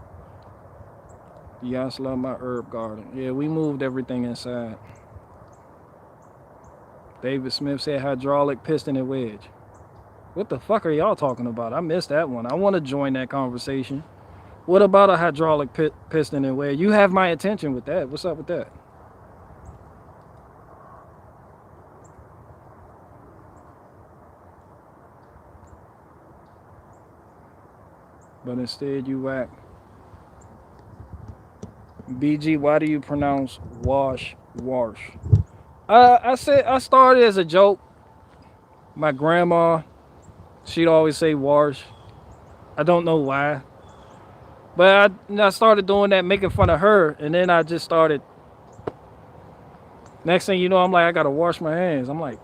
Yes, love my herb garden. Yeah, we moved everything inside. David Smith said hydraulic piston and wedge. What the fuck are y'all talking about? I missed that one. I want to join that conversation. What about a hydraulic piston and wedge? You have my attention with that. What's up with that? But instead you whack. BG, why do you pronounce wash? I said I started as a joke. My grandma, she'd always say wash. I don't know why. But I started doing that, making fun of her, and then I just started. Next thing you know, I'm like, I gotta wash my hands. I'm like,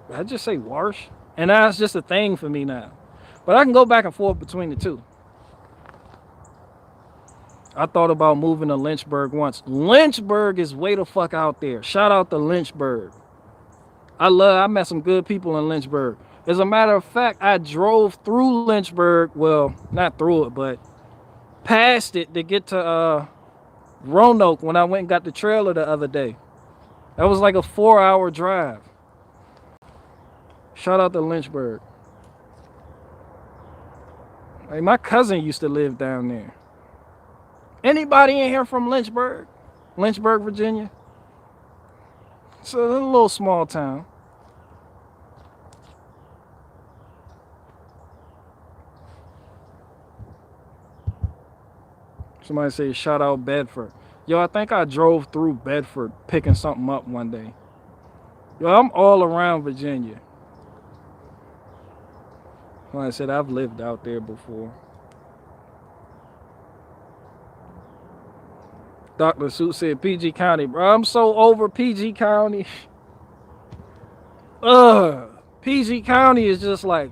did I just say wash? And that's just a thing for me now. But I can go back and forth between the two. I thought about moving to Lynchburg once. Lynchburg is way the fuck out there. Shout out to Lynchburg. I met some good people in Lynchburg. As a matter of fact, I drove through Lynchburg. Well, not through it, but past it to get to Roanoke when I went and got the trailer the other day. That was like a 4-hour drive. Shout out to Lynchburg. Like my cousin used to live down there. Anybody in here from Lynchburg? Lynchburg, Virginia? It's a little small town. Somebody say shout out Bedford. Yo, I think I drove through Bedford picking something up one day. Yo, I'm all around Virginia. Like I said, I've lived out there before. Dr. Sue said PG County, bro. I'm so over PG County. PG County is just like,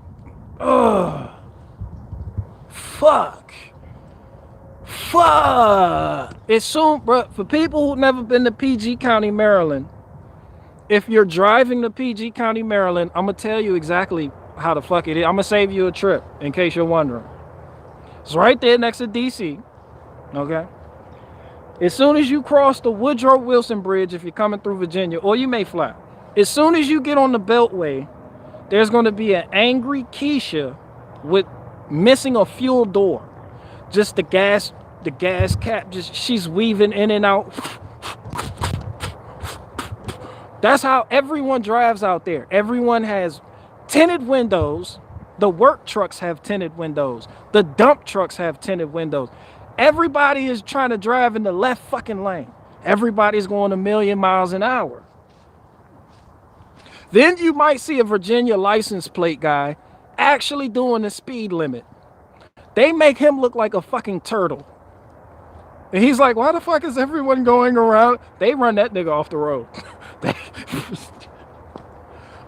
fuck. It's soon, bro. For people who've never been to PG County, Maryland, if you're driving to PG County, Maryland, I'm gonna tell you exactly how the fuck it is. I'm gonna save you a trip in case you're wondering. It's right there next to DC. Okay. As soon as you cross the Woodrow Wilson Bridge, if you're coming through Virginia, or you may fly, as soon as you get on the Beltway, there's going to be an angry Keisha with missing a fuel door. Just the gas cap, just she's weaving in and out. That's how everyone drives out there. Everyone has tinted windows. The work trucks have tinted windows. The dump trucks have tinted windows. Everybody is trying to drive in the left fucking lane. Everybody's going a million miles an hour. Then you might see a Virginia license plate guy actually doing the speed limit. They make him look like a fucking turtle. And he's like, why the fuck is everyone going around? They run that nigga off the road.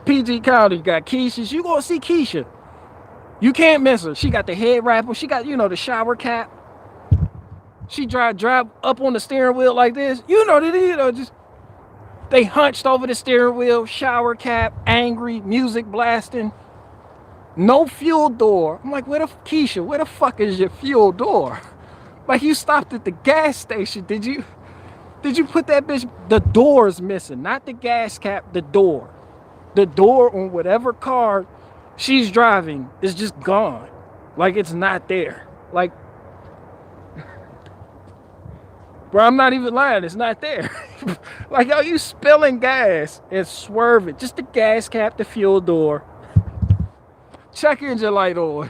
PG County got Keisha. You gonna see Keisha. You can't miss her. She got the head wrapper. She got, the shower cap. She drive up on the steering wheel like this. Just they hunched over the steering wheel, shower cap, angry, music blasting. No fuel door. I'm like, Keisha, where the fuck is your fuel door? Like, you stopped at the gas station. Did you put that bitch? The door's missing, not the gas cap, the door. The door on whatever car she's driving is just gone. Like, it's not there. Like, bro, I'm not even lying. It's not there. Like, yo, you spilling gas and swerving. Just the gas cap, the fuel door. Check engine light on.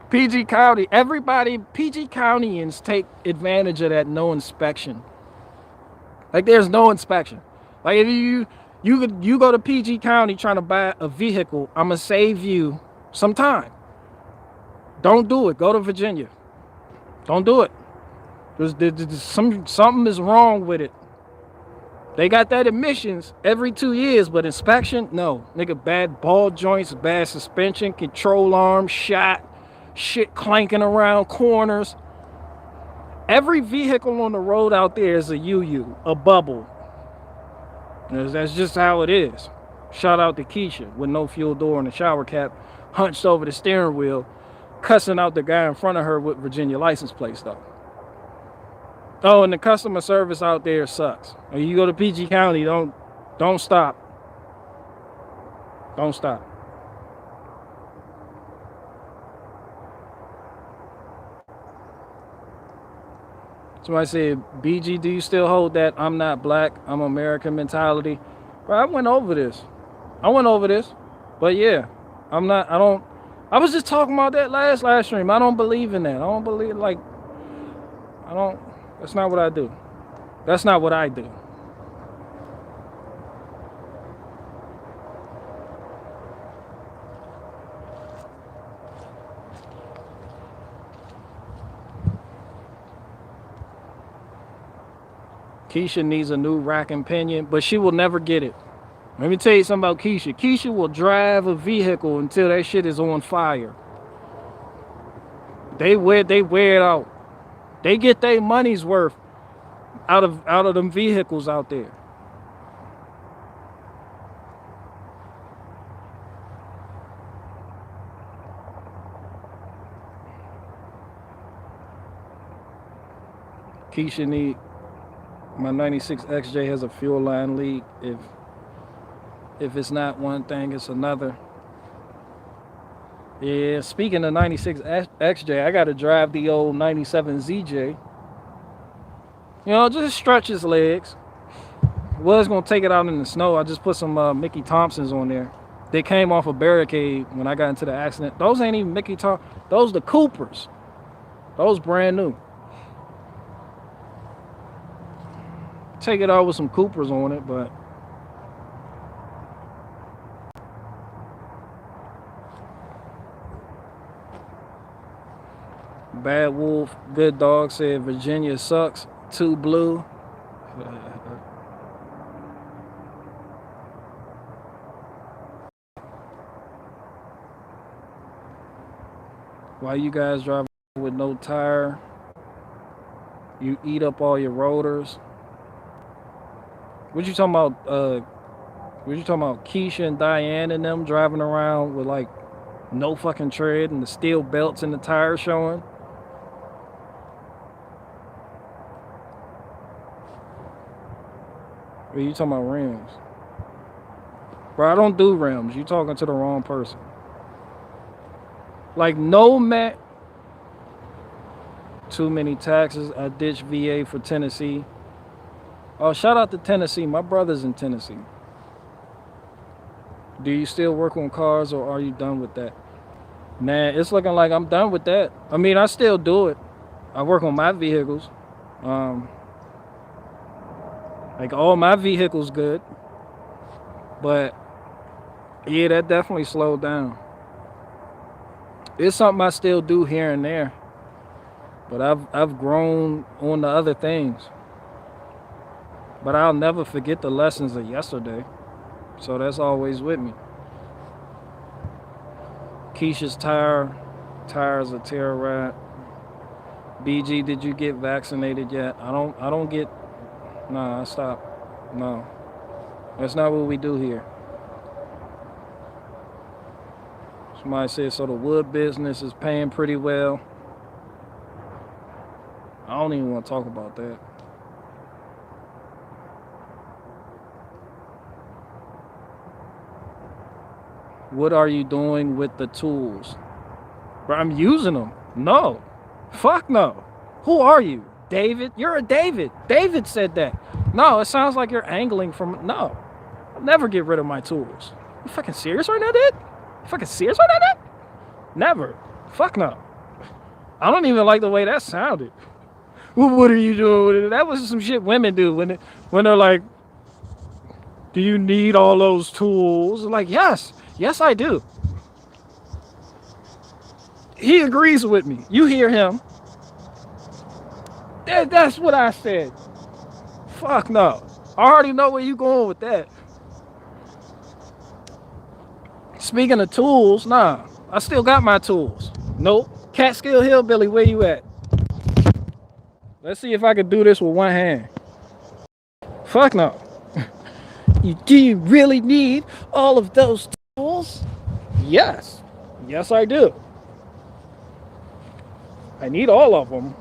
PG County. Everybody, PG Countyans take advantage of that no inspection. Like, there's no inspection. Like, if you go to PG County trying to buy a vehicle, I'm going to save you some time. Don't do it. Go to Virginia. Don't do it. There's something is wrong with it. They got that emissions every 2 years, but inspection, no. Nigga, bad ball joints, bad suspension, control arm, shot, shit clanking around corners. Every vehicle on the road out there is a UU, a bubble. That's just how it is. Shout out to Keisha with no fuel door and a shower cap, hunched over the steering wheel, cussing out the guy in front of her with Virginia license plate stuff. Oh, and the customer service out there sucks. When you go to PG County, don't stop. Don't stop. Somebody said, BG, do you still hold that I'm not black, I'm American mentality? Bro, I went over this. But yeah, I was just talking about that last stream. I don't believe in that. That's not what I do. That's not what I do. Keisha needs a new rack and pinion, but she will never get it. Let me tell you something about Keisha. Keisha will drive a vehicle until that shit is on fire. They wear it out. They get their money's worth out of them vehicles out there. Keisha need my 96 XJ has a fuel line leak. If it's not one thing, it's another. Yeah, speaking of 96 XJ, I got to drive the old 97 ZJ. You know, just stretch his legs. Was going to take it out in the snow. I just put some Mickey Thompsons on there. They came off a barricade when I got into the accident. Those ain't even Mickey Thompson. Those the Coopers. Those brand new. Take it out with some Coopers on it, but Bad Wolf, Good Dog said Virginia sucks. Too blue. Why you guys driving with no tire? You eat up all your rotors. What you talking about? What you talking about? Keisha and Diane and them driving around with like no fucking tread and the steel belts and the tires showing. Or you talking about rims? Bro, I don't do rims. You talking to the wrong person. Like no man. Too many taxes. I ditched VA for Tennessee. Oh, shout out to Tennessee. My brother's in Tennessee. Do you still work on cars or are you done with that? Nah, it's looking like I'm done with that. I mean, I still do it. I work on my vehicles. Like all my vehicles good. But yeah, that definitely slowed down. It's something I still do here and there. But I've grown on the other things. But I'll never forget the lessons of yesterday. So that's always with me. Keisha's tires a terror ride. BG, did you get vaccinated yet? I don't get. Nah, I stopped. No, that's not what we do here. Somebody said so. The wood business is paying pretty well. I don't even want to talk about that. What are you doing with the tools? Bro, I'm using them. No. Fuck no. Who are you? David? You're a David. David said that. No, it sounds like you're angling from... No. I'll never get rid of my tools. You fucking serious right now, dude? You fucking serious right now, dude? Never. Fuck no. I don't even like the way that sounded. What are you doing with it? That was some shit women do when they're like, do you need all those tools? Like, yes. Yes, I do. He agrees with me. You hear him. That's what I said. Fuck no. I already know where you going with that. Speaking of tools, nah, I still got my tools. Nope. Catskill Hillbilly, where you at? Let's see if I can do this with one hand. Fuck no. Do you really need all of those tools? Yes. Yes, I do. I need all of them.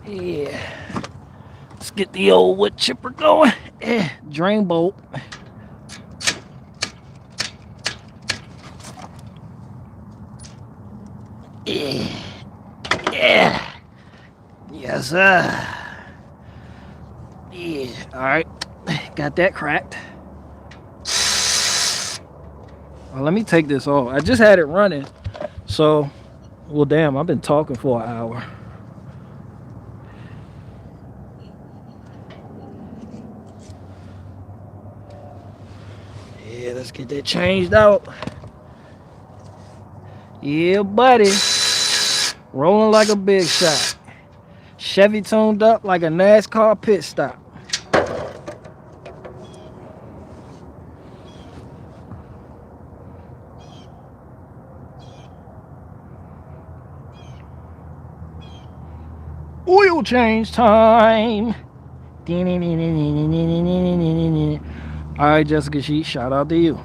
Yeah. Let's get the old wood chipper going. Drain bolt. Yeah. Yes, sir. Yeah. All right. Got that cracked. Well, let me take this off. I just had it running. So, well, damn, I've been talking for an hour. Yeah, let's get that changed out. Yeah, buddy. Rolling like a big shot. Chevy tuned up like a NASCAR pit stop. Oil change time. All right, Jessica Sheet, shout out to you.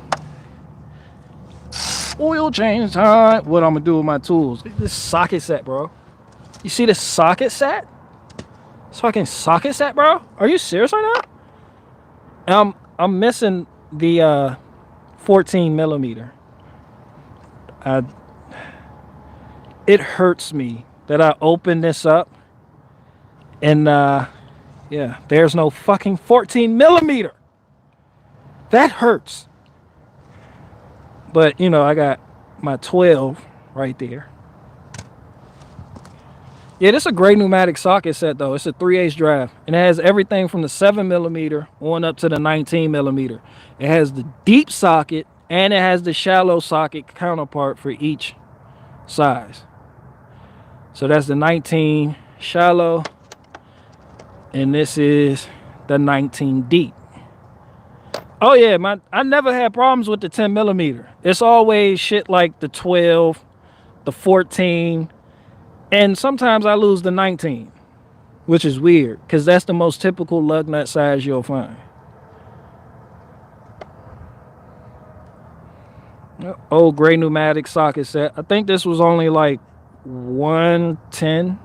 Oil change time. What I'm gonna do with my tools? This socket set, bro. You see this socket set? This fucking socket set, bro. Are you serious right now? I'm missing the 14 millimeter. It hurts me that I opened this up and yeah, there's no fucking 14 millimeter. That hurts. But you know, I got my 12 right there. Yeah, this is a great pneumatic socket set though. It's a 3/8 drive, and it has everything from the 7 millimeter on up to the 19 millimeter. It has the deep socket and it has the shallow socket counterpart for each size. So that's the 19 shallow, and this is the 19 deep. Oh yeah, I never had problems with the 10 millimeter. It's always shit like the 12, the 14. And sometimes I lose the 19, which is weird because that's the most typical lug nut size you'll find. Old gray pneumatic socket set. I think this was only like 110,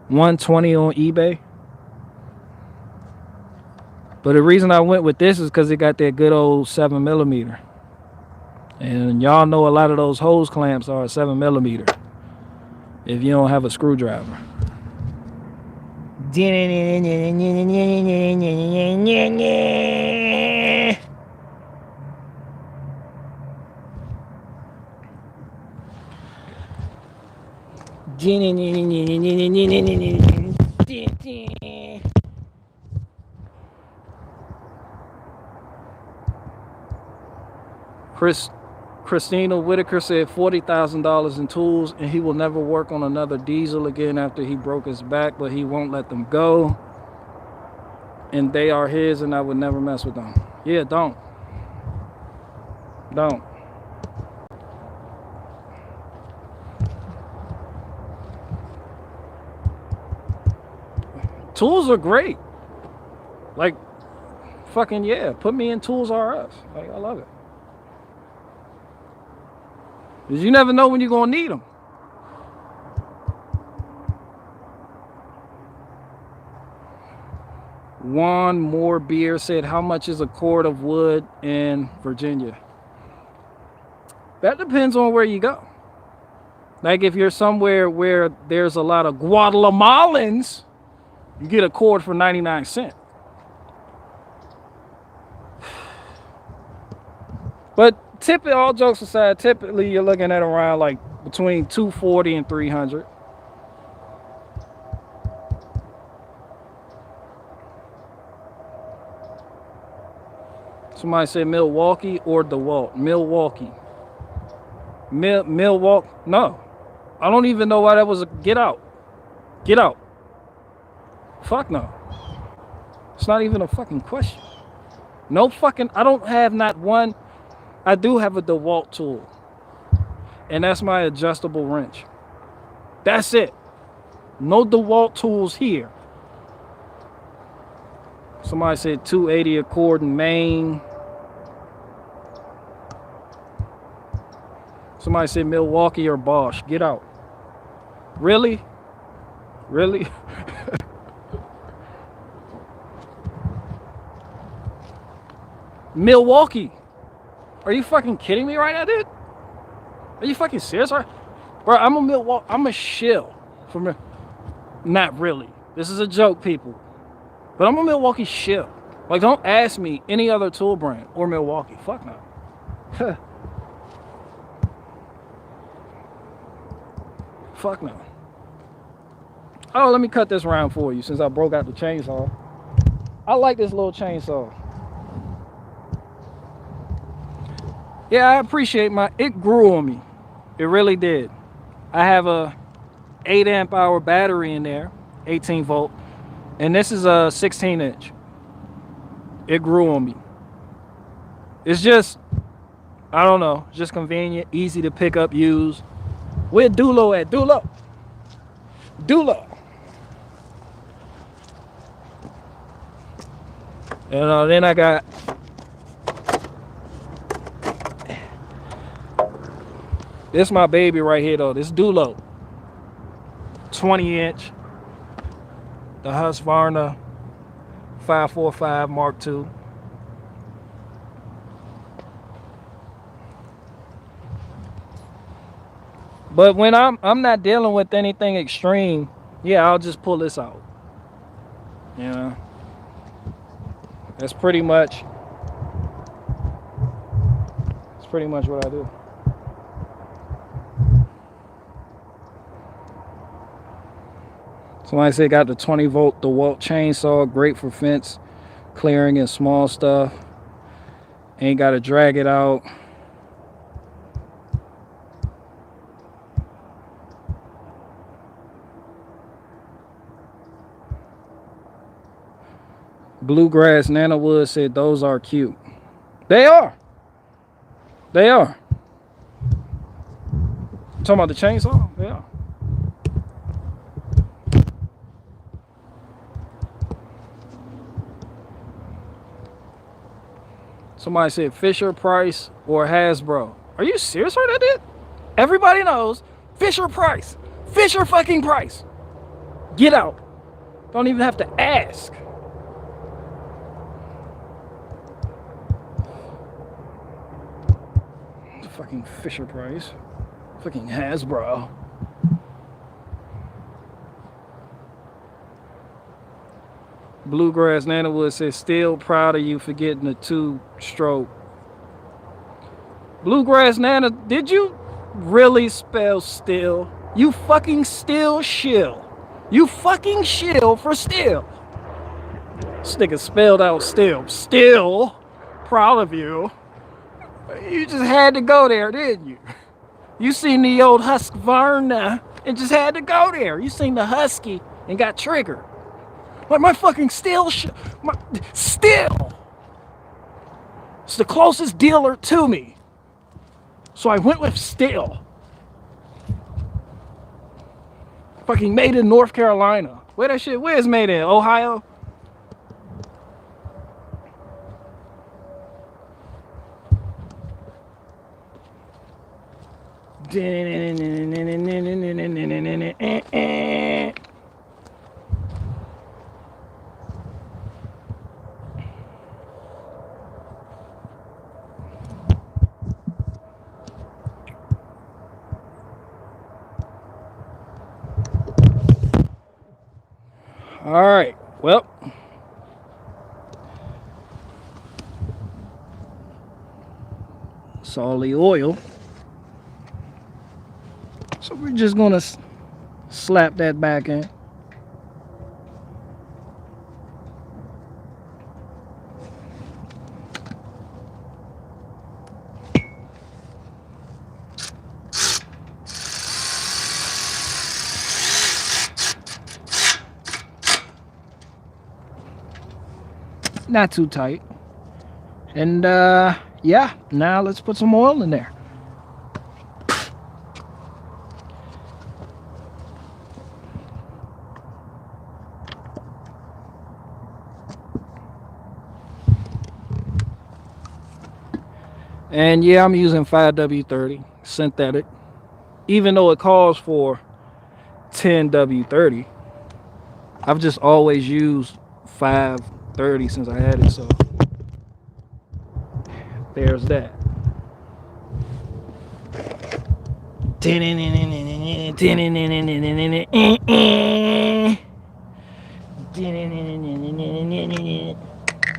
120 on eBay. But the reason I went with this is because it got that good old 7 millimeter. And y'all know a lot of those hose clamps are 7 millimeter. If you don't have a screwdriver. Christina Whitaker said $40,000 in tools, and he will never work on another diesel again after he broke his back, but he won't let them go. And they are his, and I would never mess with them. Yeah, don't. Tools are great. Like, fucking yeah, put me in Tools R Us. Like, I love it. Because you never know when you're going to need them. One more beer said, how much is a cord of wood in Virginia? That depends on where you go. Like if you're somewhere where there's a lot of Guatemalans, you get a cord for 99 cents. But typically, all jokes aside, typically you're looking at around like between 240 and 300. Somebody said Milwaukee or DeWalt. Milwaukee. Milwaukee. No. I don't even know why that was a get out. Get out. Fuck no. It's not even a fucking question. No fucking, I don't have not one. I do have a DeWalt tool. And that's my adjustable wrench. That's it. No DeWalt tools here. Somebody said 280 Accord in Maine. Somebody said Milwaukee or Bosch. Get out. Really? Really? Milwaukee. Are you fucking kidding me right now, dude? Are you fucking serious? Bro, I'm a Milwaukee. I'm a shill. From not really. This is a joke, people. But I'm a Milwaukee shill. Like, don't ask me any other tool brand or Milwaukee. Fuck no. Fuck no. Oh, let me cut this round for you since I broke out the chainsaw. I like this little chainsaw. Yeah, I appreciate it grew on me. It really did. I have a 8 amp hour battery in there, 18 volt, and this is a 16 inch. It grew on me. It's just, I don't know, just convenient, easy to pick up, use. Where Dulo at? Dulo. Dulo. And then I got this my baby right here though. This Dulo. 20 inch. The Husqvarna 545 Mark II. But when I'm not dealing with anything extreme, yeah, I'll just pull this out. You know, that's pretty much what I do. Somebody said got the 20 volt DeWalt chainsaw, great for fence clearing and small stuff. Ain't got to drag it out. Bluegrass Nanowood said those are cute. They are. They are. Talking about the chainsaw? They are. Somebody said Fisher Price or Hasbro. Are you serious right now, dude? Everybody knows Fisher Price. Fisher fucking Price. Get out. Don't even have to ask. Fucking Fisher Price. Fucking Hasbro. Bluegrass Nanowood says, still proud of you for getting a 2-stroke. Bluegrass Nana, did you really spell still? You fucking still shill. You fucking shill for still. This nigga spelled out still. Still proud of you. You just had to go there, didn't you? You seen the old Husqvarna and just had to go there. You seen the Husky and got triggered. Like my fucking still. It's the closest dealer to me. So I went with still. Fucking made in North Carolina. Where that shit? Where's made in? Ohio? All right, well, It's all the oil. So we're just gonna slap that back in. Not too tight. And yeah, now let's put some oil in there. And yeah, I'm using 5W30 synthetic, even though it calls for 10W30. I've just always used 530 since I had it, so there's that.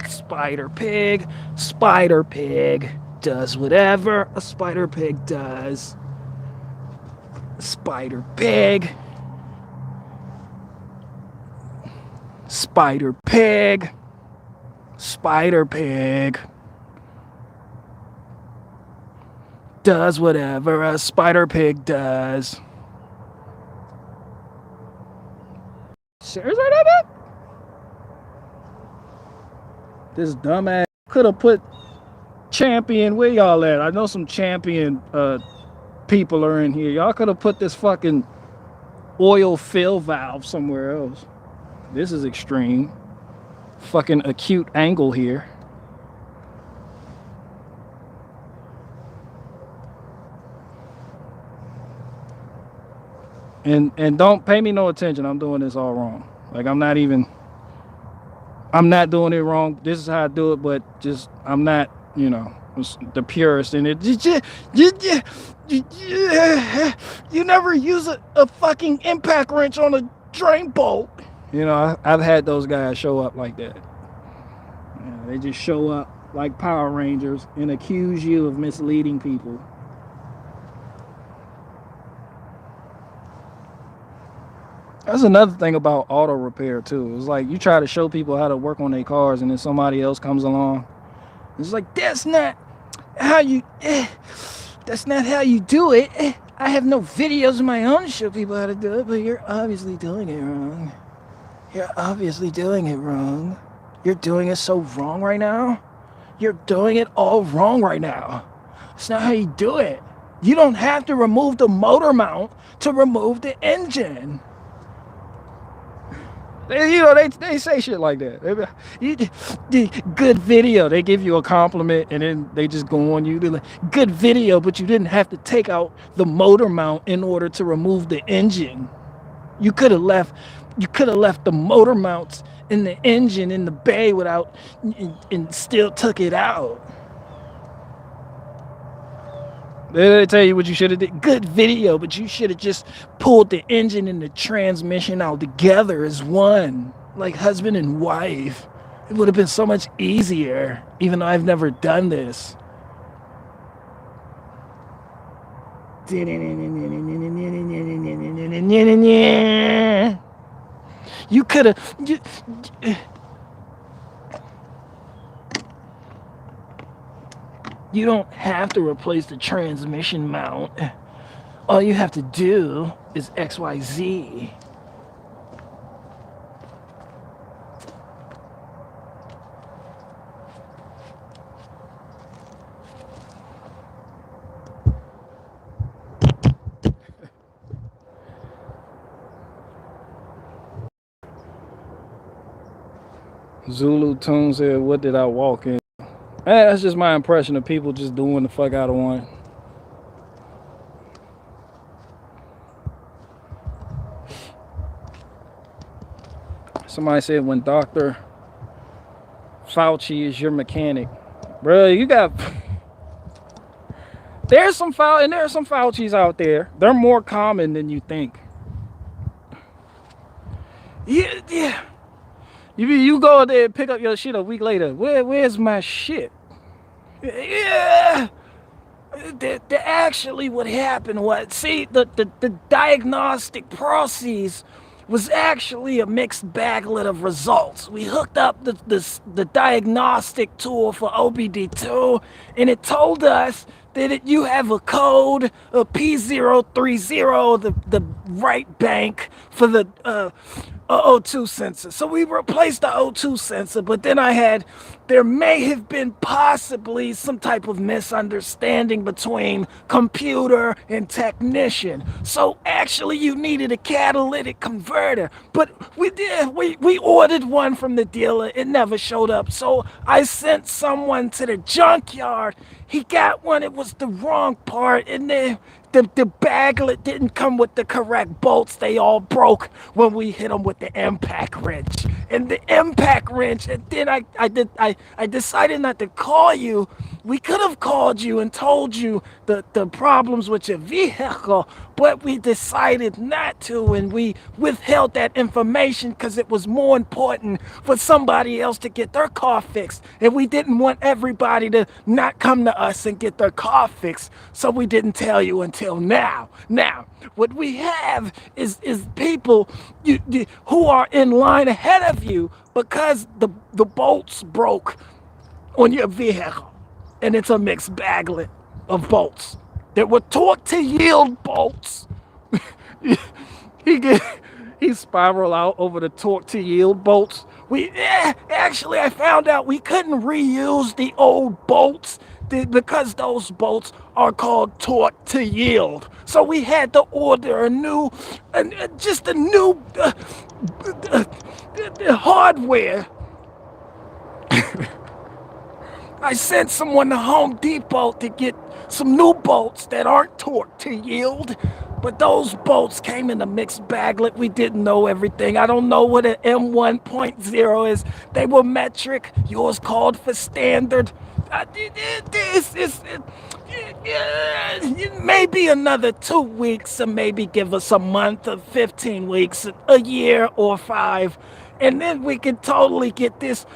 Spider pig, spider pig does whatever a spider pig does. Spider pig. Spider pig. Spider pig does whatever a spider pig does. Seriously, that? This dumbass could have put champion. Where y'all at? I know some champion people are in here. Y'all could have put this fucking oil fill valve somewhere else. This is extreme. Fucking acute angle here. And don't pay me no attention. I'm doing this all wrong. Like I'm not doing it wrong. This is how I do it, but just I'm not, you know, the purist in it. You never use a fucking impact wrench on a drain bolt. You know, I've had those guys show up like that. Yeah, they just show up like Power Rangers and accuse you of misleading people. That's another thing about auto repair too. It's like you try to show people how to work on their cars and then somebody else comes along. It's like, that's not how you do it. I have no videos of my own to show people how to do it, but you're obviously doing it wrong. You're obviously doing it wrong. You're doing it so wrong right now. You're doing it all wrong right now. It's not how you do it. You don't have to remove the motor mount to remove the engine. You know, they say shit like that. Good video. They give you a compliment and then they just go on you. They're like, good video, but you didn't have to take out the motor mount in order to remove the engine. You could have left the motor mounts in the engine in the bay without and still took it out. They tell you what you should have did. Good video, but you should have just pulled the engine and the transmission out together as one, like husband and wife. It would have been so much easier, even though I've never done this. You could have. You don't have to replace the transmission mount. All you have to do is XYZ. Zulu Tune said, what did I walk in? That's just my impression of people just doing the fuck out of one. Somebody said when Dr. Fauci is your mechanic. Bro, you got... there are some Faucis out there. They're more common than you think. Yeah. You go there and pick up your shit a week later. Where's my shit? Yeah. Actually what happened was, see, the diagnostic process was actually a mixed baglet of results. We hooked up the diagnostic tool for OBD2, and it told us that you have a code, a P030, the right bank for the O2 sensor. So we replaced the O2 sensor, but then there may have been possibly some type of misunderstanding between computer and technician. So actually you needed a catalytic converter, but we ordered one from the dealer. It never showed up. So I sent someone to the junkyard. He got one. It was the wrong part, and the baglet didn't come with the correct bolts. They all broke when we hit them with the impact wrench. And the impact wrench, and then I decided not to call you. We could have called you and told you the problems with your vehicle, but we decided not to, and we withheld that information because it was more important for somebody else to get their car fixed. And we didn't want everybody to not come to us and get their car fixed, so we didn't tell you until now. Now, what we have is people who are in line ahead of you because the bolts broke on your vehicle, and it's a mixed baglet of bolts. There were torque to yield bolts. he get he spiral out over the torque to yield bolts. Actually I found out we couldn't reuse the old bolts because those bolts are called torque to yield. So we had to order a new, just a new hardware. I sent someone to Home Depot to get some new bolts that aren't torque to yield, but those bolts came in a mixed baglet. We didn't know everything. I don't know what an M1.0 is. They were metric. Yours called for standard. Maybe another 2 weeks, or maybe give us a month or 15 weeks, a year or 5, and then we can totally get this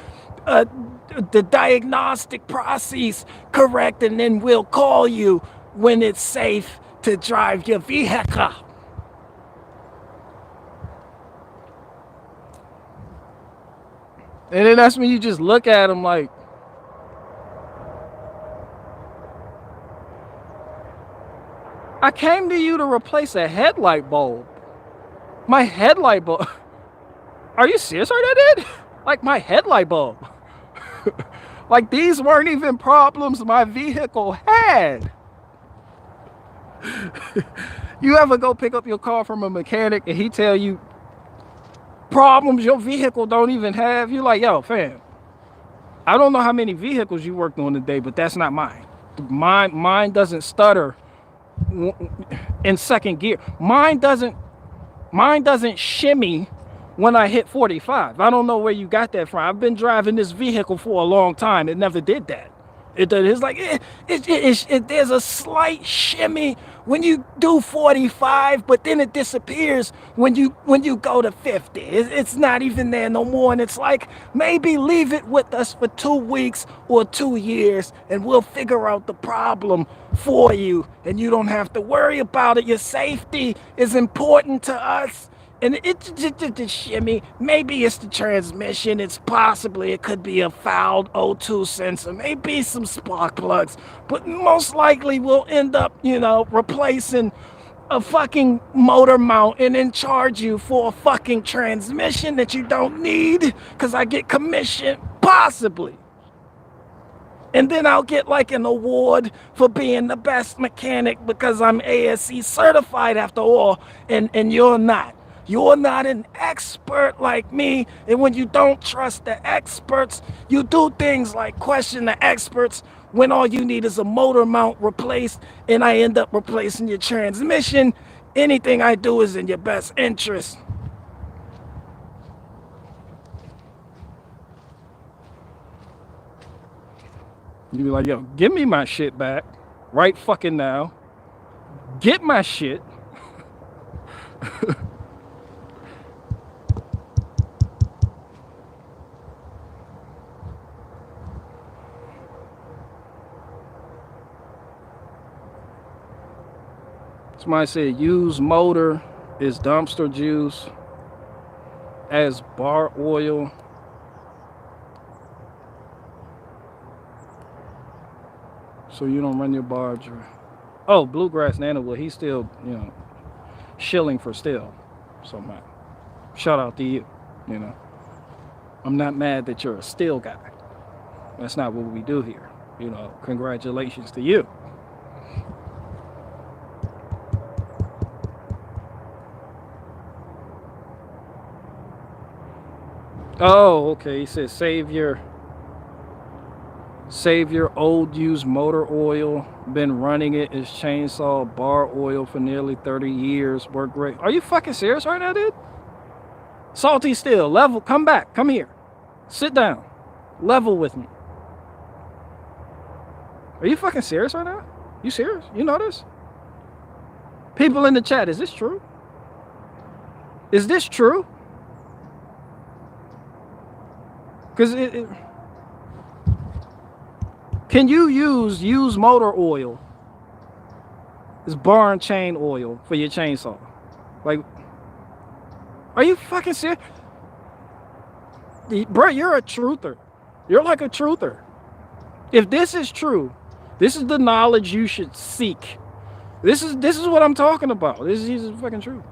the diagnostic process correct, and then we'll call you when it's safe to drive your vehicle. And then that's when you just look at them like, I came to you to replace a headlight bulb. My headlight bulb. Are you serious? Are that it? Like my headlight bulb. Like these weren't even problems my vehicle had. You ever go pick up your car from a mechanic and he tell you problems your vehicle don't even have? You're like, yo, fam, I don't know how many vehicles you worked on today, but that's not mine. Mine doesn't stutter in second gear. Mine doesn't shimmy when I hit 45. I don't know where you got that from. I've been driving this vehicle for a long time. It never did that. It's like there's a slight shimmy when you do 45, but then it disappears when you go to 50. It's not even there no more, and it's like, maybe leave it with us for 2 weeks or 2 years, and we'll figure out the problem for you, and you don't have to worry about it. Your safety is important to us. And it's just a shimmy. Maybe it's the transmission. It could be a fouled O2 sensor. Maybe some spark plugs. But most likely we'll end up, replacing a fucking motor mount and then charge you for a fucking transmission that you don't need because I get commission, possibly. And then I'll get like an award for being the best mechanic because I'm ASE certified after all, and you're not. You're not an expert like me, and when you don't trust the experts, you do things like question the experts when all you need is a motor mount replaced, and I end up replacing your transmission. Anything I do is in your best interest. You be like, yo, give me my shit back right fucking now. Get my shit. Somebody said used motor is dumpster juice as bar oil. So you don't run your bar dry. Oh, Bluegrass Nanowood, he's still, you know, shilling for still somehow. Shout out to you, you know. I'm not mad that you're a still guy. That's not what we do here. You know, congratulations to you. Oh, okay. He says save your old used motor oil. Been running it as chainsaw bar oil for nearly 30 years. Work great. Are you fucking serious right now, dude? Salty still. Level. Come back. Come here. Sit down. Level with me. Are you fucking serious right now? You serious? You know this? People in the chat, is this true? Is this true? Because can you use used motor oil as bar and chain oil for your chainsaw? Like, are you fucking serious? Bro, you're a truther. You're like a truther. If this is true, this is the knowledge you should seek. This is what I'm talking about. This is fucking true.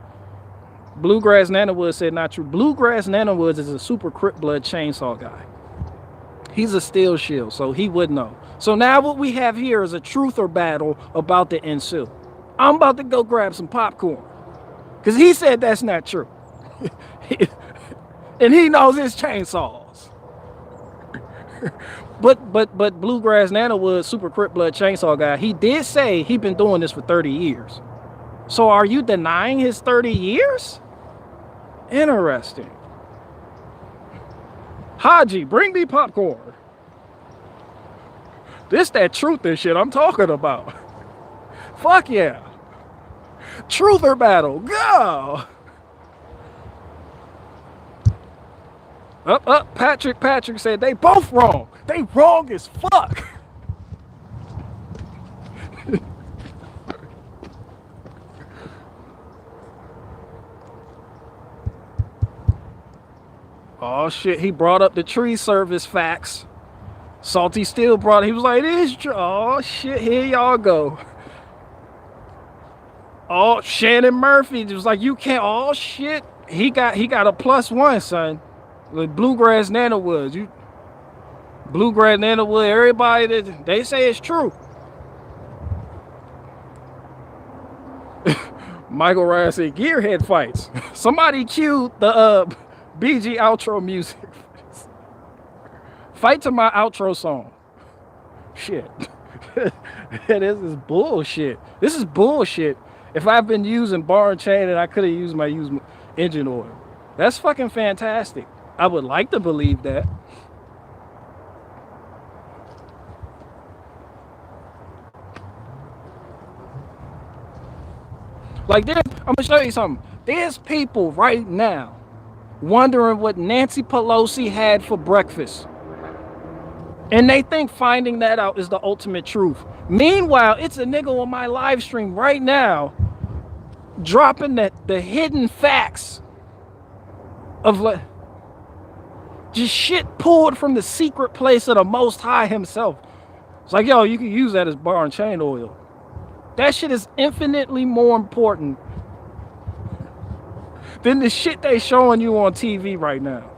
Bluegrass Nanowood said not true. Bluegrass Nanowoods is a super Crip blood chainsaw guy. He's a steel shield, so he would know. So now what we have here is a truther battle about to ensue. I'm about to go grab some popcorn because he said that's not true. And he knows his chainsaws. But Bluegrass Nanowood, super Crip blood chainsaw guy, he did say he been doing this for 30 years. So are you denying his 30 years? Interesting. Haji, bring me popcorn. This that truther shit I'm talking about. Fuck yeah. Truther battle, go. Up. Patrick said they both wrong. They wrong as fuck. Oh shit, he brought up the tree service facts. Salty still brought it. He was like, it is true. Oh shit, here y'all go. Oh, Shannon Murphy was like, you can't. Oh shit, he got a +1, son. With Bluegrass Nanowoods. Bluegrass Nanowood, everybody that they say it's true. Michael Ryan said gearhead fights. Somebody cued the BG outro music. Fight to my outro song. Shit. This is bullshit. This is bullshit. If I've been using bar and chain and I could have used my engine oil. That's fucking fantastic. I would like to believe that. Like this, I'm gonna show you something. There's people right now wondering what Nancy Pelosi had for breakfast. And they think finding that out is the ultimate truth. Meanwhile, it's a nigga on my live stream right now dropping the hidden facts of like just shit pulled from the secret place of the Most High himself. It's like, yo, you can use that as bar and chain oil. That shit is infinitely more important than the shit they showing you on TV right now.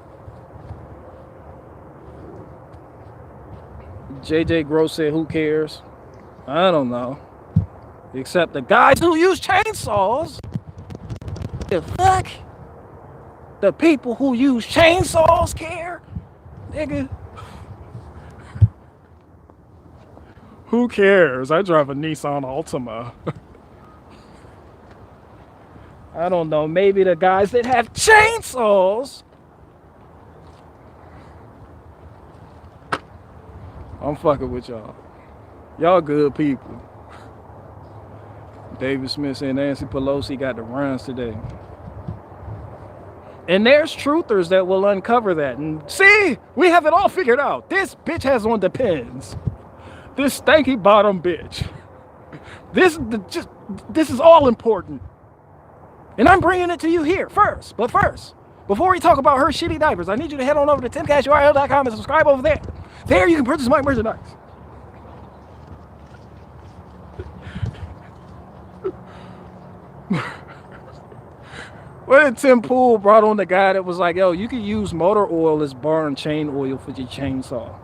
JJ Gross said, who cares? I don't know. Except the guys who use chainsaws. The fuck? The people who use chainsaws care? Nigga. Who cares? I drive a Nissan Altima. I don't know. Maybe the guys that have chainsaws. I'm fucking with y'all. Y'all good people. David Smith said Nancy Pelosi got the runs today. And there's truthers that will uncover that. And see, we have it all figured out. This bitch has on Depends. This stanky bottom bitch. This just This is all important. And I'm bringing it to you here first. But first, before we talk about her shitty diapers, I need you to head on over to timcashurl.com and subscribe over there. There you can purchase my merchandise. What did Tim Pool brought on the guy that was like, yo, you can use motor oil as bar and chain oil for your chainsaw.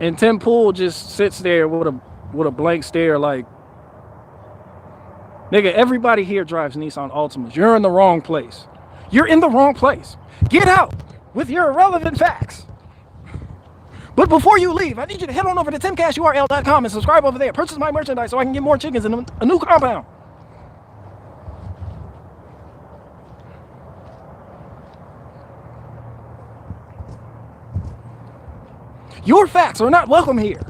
And Tim Pool just sits there with a blank stare like, nigga, everybody here drives Nissan Altimas. You're in the wrong place. You're in the wrong place. Get out with your irrelevant facts. But before you leave, I need you to head on over to timcashurl.com and subscribe over there. Purchase my merchandise so I can get more chickens in a new compound. Your facts are not welcome here.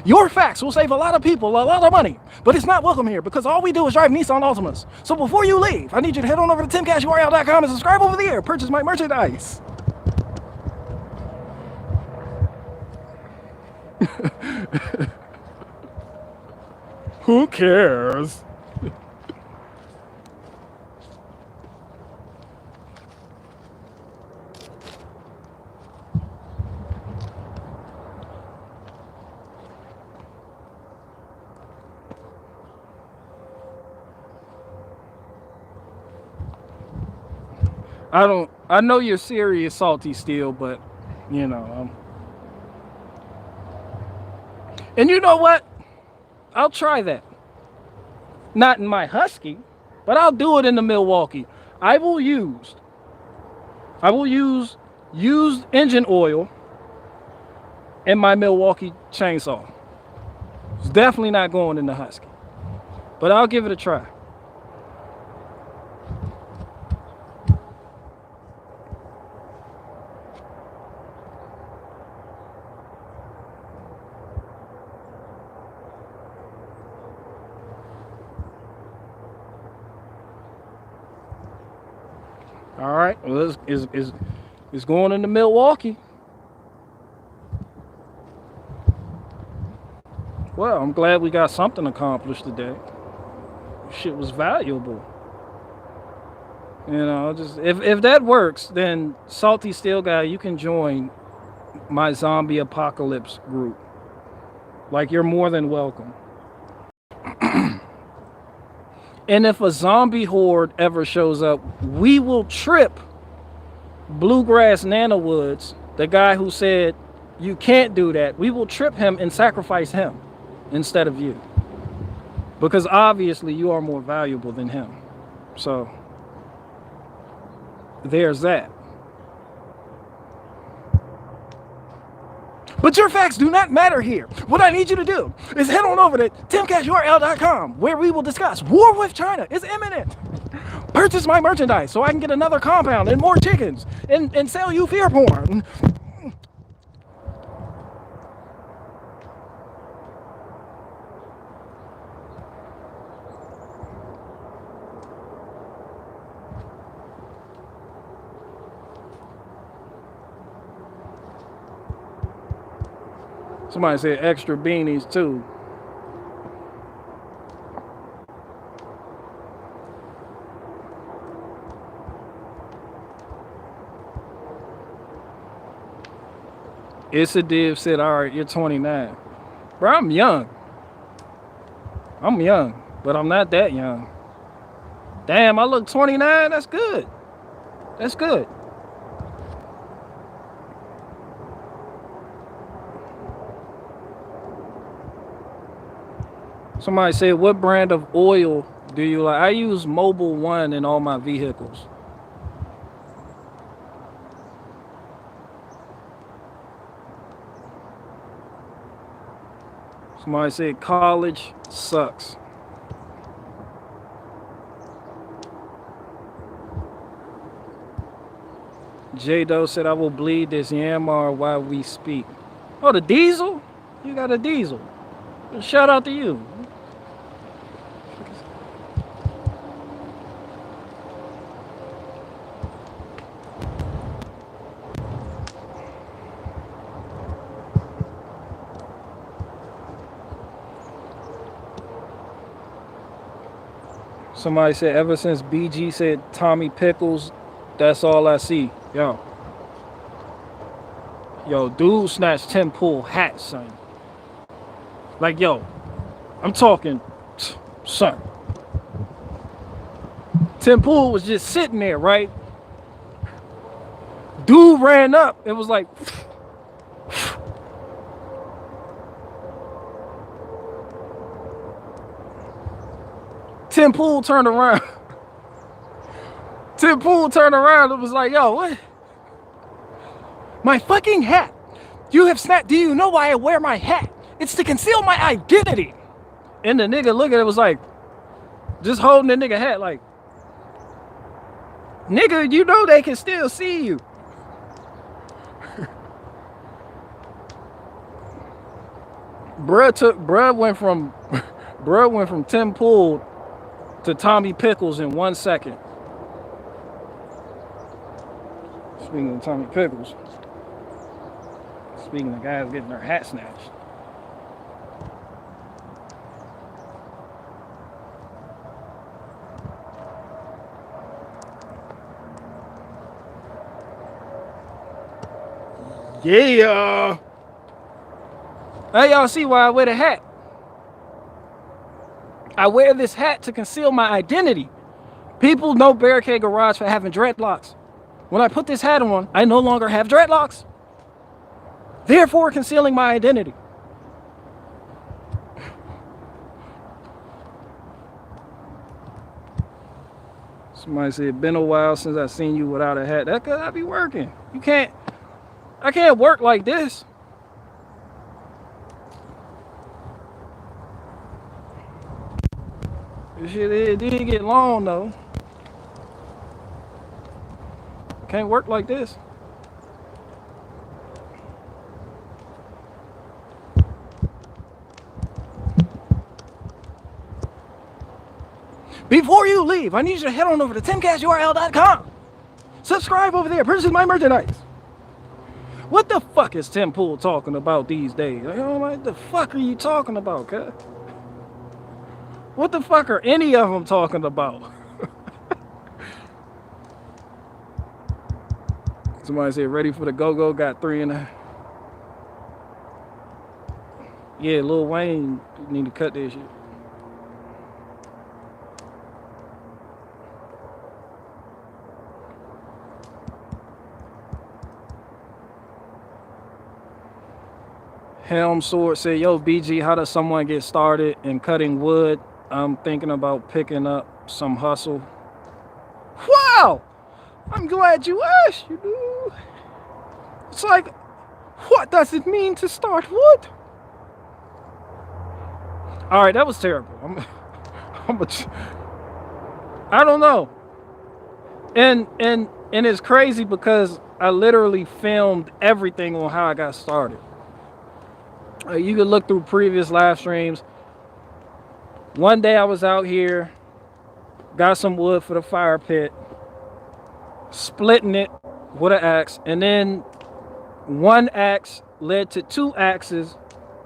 Your facts will save a lot of people a lot of money, but it's not welcome here because all we do is drive Nissan Altimas. So before you leave, I need you to head on over to timcashurl.com and subscribe over there. Purchase my merchandise. Who cares? I know you're serious, Salty still, but you know. And you know what? I'll try that. Not in my Husky, but I'll do it in the Milwaukee. I will use used engine oil in my Milwaukee chainsaw. It's definitely not going in the Husky, but I'll give it a try. All right, well, it's going into Milwaukee. Well, I'm glad we got something accomplished today. Shit was valuable. You know, just if that works, then Salty Steel Guy, you can join my zombie apocalypse group. Like, you're more than welcome. And if a zombie horde ever shows up, we will trip Bluegrass Nanowoods, the guy who said you can't do that. We will trip him and sacrifice him instead of you. Because obviously you are more valuable than him. So there's that. But your facts do not matter here. What I need you to do is head on over to timcashurl.com, where we will discuss war with China is imminent. Purchase my merchandise so I can get another compound and more chickens and sell you fear porn. Somebody said extra beanies too. Issa Div said, all right, you're 29. Bro, I'm young. I'm young, but I'm not that young. Damn, I look 29. That's good. That's good. Somebody said, what brand of oil do you like? I use Mobil 1 in all my vehicles. Somebody said, college sucks. J-Do said, I will bleed this Yanmar while we speak. Oh, the diesel? You got a diesel. Shout out to you. Somebody said ever since BG said Tommy Pickles, that's all I see. Yo, dude snatched Tim Pool hat, son. Like, yo, I'm talking, son. Tim Pool was just sitting there, right? Dude ran up. It was like, Tim Pool turned around. Tim Pool turned around and was like, yo, what? My fucking hat. You have snapped. Do you know why I wear my hat? It's to conceal my identity. And the nigga look at it was like, just holding the nigga hat like, nigga, you know they can still see you. Bruh went from Tim Pool to Tommy Pickles in 1 second. Speaking of Tommy Pickles. Speaking of guys getting their hat snatched. Yeah. Now y'all see why I wear the hat. I wear this hat to conceal my identity. People know Barricade Garage for having dreadlocks. When I put this hat on, I no longer have dreadlocks. Therefore, concealing my identity. Somebody said, been a while since I seen you without a hat. That could I be working. I can't work like this. This shit it did get long though. Can't work like this. Before you leave, I need you to head on over to timcasturl.com. Subscribe over there. Purchase my merchandise. What the fuck is Tim Pool talking about these days? What the fuck are you talking about, cuz? What the fuck are any of them talking about? Somebody said, ready for the go-go, got 3.5. Yeah, Lil Wayne need to cut this shit. Helm Sword said, yo, BG, how does someone get started in cutting wood? I'm thinking about picking up some hustle. Wow! I'm glad you asked, you dude. It's like, what does it mean to start wood? All right, that was terrible. I don't know. And it's crazy because I literally filmed everything on how I got started. You can look through previous live streams. One day I was out here, got some wood for the fire pit, splitting it with an axe, and then one axe led to 2 axes,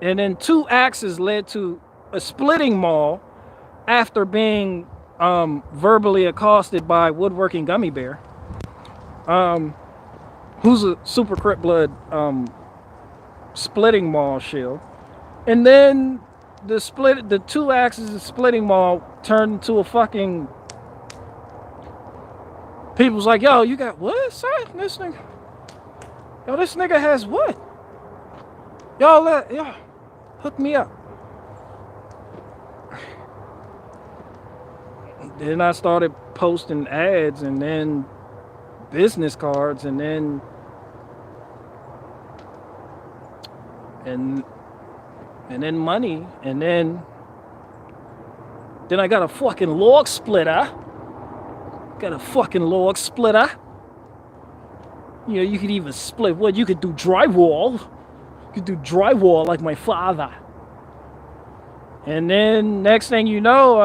and then 2 axes led to a splitting maul after being verbally accosted by Woodworking Gummy Bear, who's a Super Crip Blood splitting maul shield. And then the 2 axes of splitting maul turned into a fucking, people's like, yo, you got what, son? This nigga has what? Y'all hook me up. Then I started posting ads, and then business cards, and then money, and then I got a fucking log splitter. You know, you could even split wood. You could do drywall. You could do drywall like my father. And then next thing you know,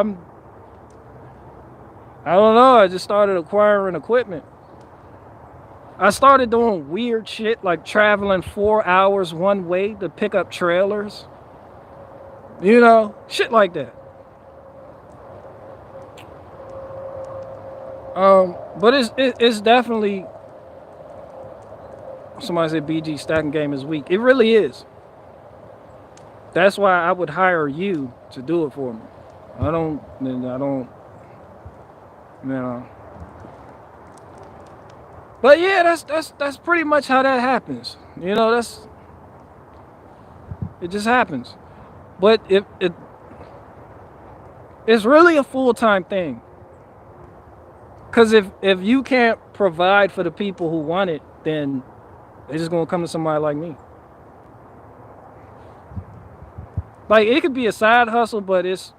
I don't know, I just started acquiring equipment. I started doing weird shit like traveling 4 hours one way to pick up trailers. You know, shit like that. But it's definitely, somebody said BG stacking game is weak. It really is. That's why I would hire you to do it for me. I don't, you know. But yeah, that's pretty much how that happens. You know, it just happens. But it's really a full-time thing. Cause if you can't provide for the people who want it, then they're just gonna come to somebody like me. Like, it could be a side hustle, but it's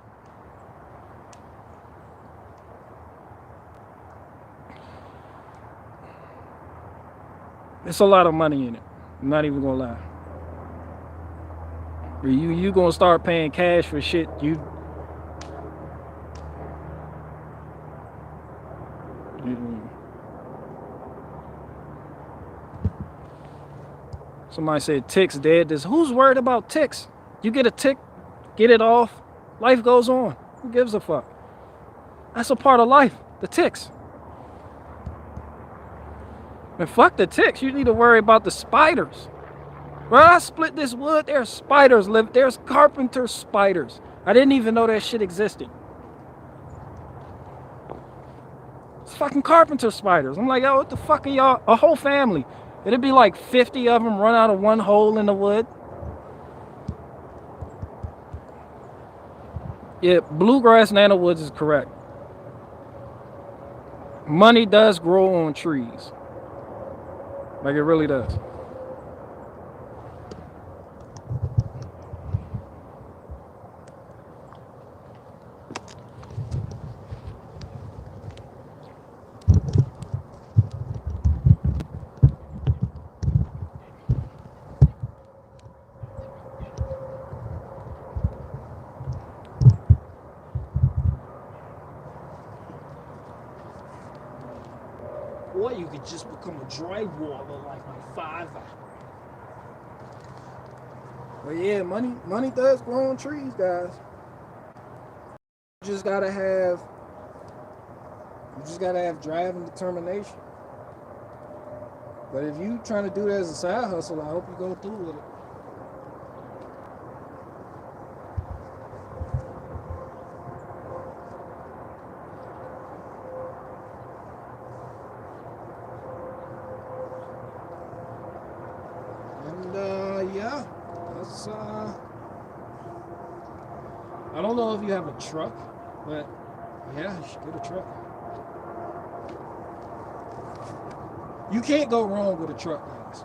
a lot of money in it. I'm not even gonna lie. You gonna start paying cash for shit you somebody said ticks dead. Who's worried about ticks? You get a tick, get it off, life goes on. Who gives a fuck? That's a part of life, the ticks. And fuck the ticks, you need to worry about the spiders. Bro, I split this wood, there's spiders there's carpenter spiders. I didn't even know that shit existed. It's fucking carpenter spiders. I'm like, yo, what the fuck are y'all? A whole family. It'd be like 50 of them run out of one hole in the wood. Yeah, bluegrass nanowoods is correct. Money does grow on trees. Like, it really does. Or you could just become a drywall like my father. But yeah, money does grow on trees, guys. You just gotta have drive and determination. But if you trying to do that as a side hustle, I hope you go through with it. Yeah, that's I don't know if you have a truck, but yeah, you should get a truck. You can't go wrong with a truck, guys.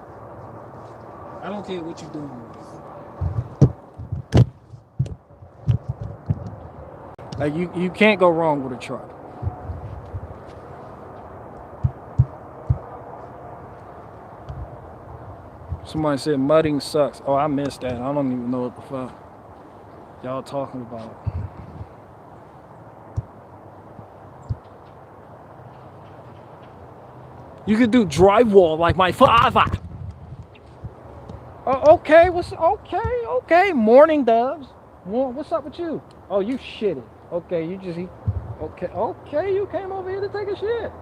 I don't care what you're doing with it. Like, you can't go wrong with a truck. Somebody said mudding sucks. Oh, I missed that. I don't even know what the fuck y'all talking about. You could do drywall like my father. Oh, okay. Okay. Morning, doves. What's up with you? Oh, you shitted. Okay, you just eat. Okay. You came over here to take a shit.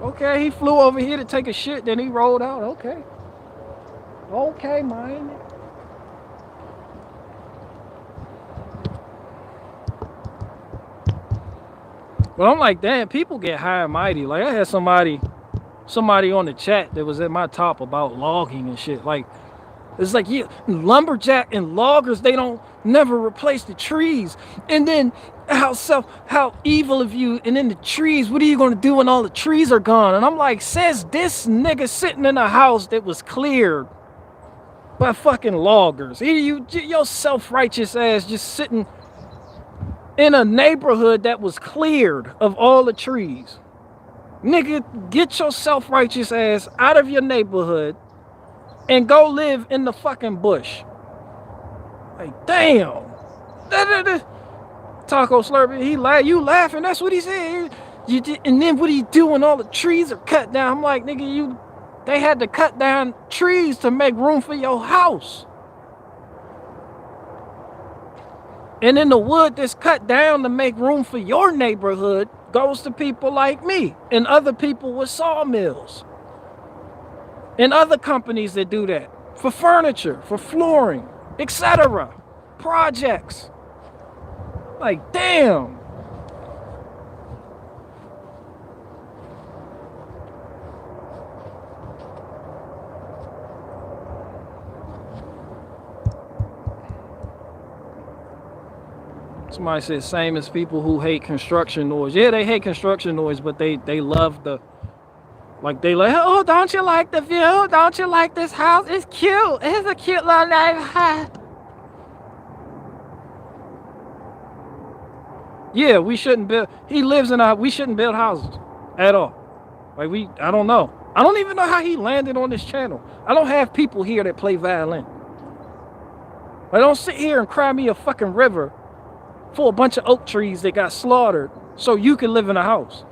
Okay, he flew over here to take a shit, then he rolled out. Okay, man. Well, I'm like, damn, people get high and mighty. Like, I had somebody on the chat that was at my top about logging and shit. Like, it's like, yeah, lumberjack and loggers, they don't never replace the trees. And then how evil of you. And then the trees, what are you gonna do when all the trees are gone? And I'm like, says this nigga sitting in a house that was cleared by fucking loggers. Your self-righteous ass just sitting in a neighborhood that was cleared of all the trees. Nigga, get your self-righteous ass out of your neighborhood and go live in the fucking bush. Like, damn. Taco Slurpee, you laughing, that's what he said. And then what do you do when all the trees are cut down? I'm like, nigga, they had to cut down trees to make room for your house. And then the wood that's cut down to make room for your neighborhood, goes to people like me and other people with sawmills and other companies that do that for furniture, for flooring, etc. Projects. Like, damn. Somebody said same as people who hate construction noise. Yeah, they hate construction noise, but they love the, like, they like, oh, don't you like the view? Don't you like this house? It's cute. It's a cute little neighborhood. Yeah, we shouldn't build. He lives in a. We shouldn't build houses at all. Like, I don't know. I don't even know how he landed on this channel. I don't have people here that play violin. I don't sit here and cry me a fucking river for a bunch of oak trees that got slaughtered so you can live in a house.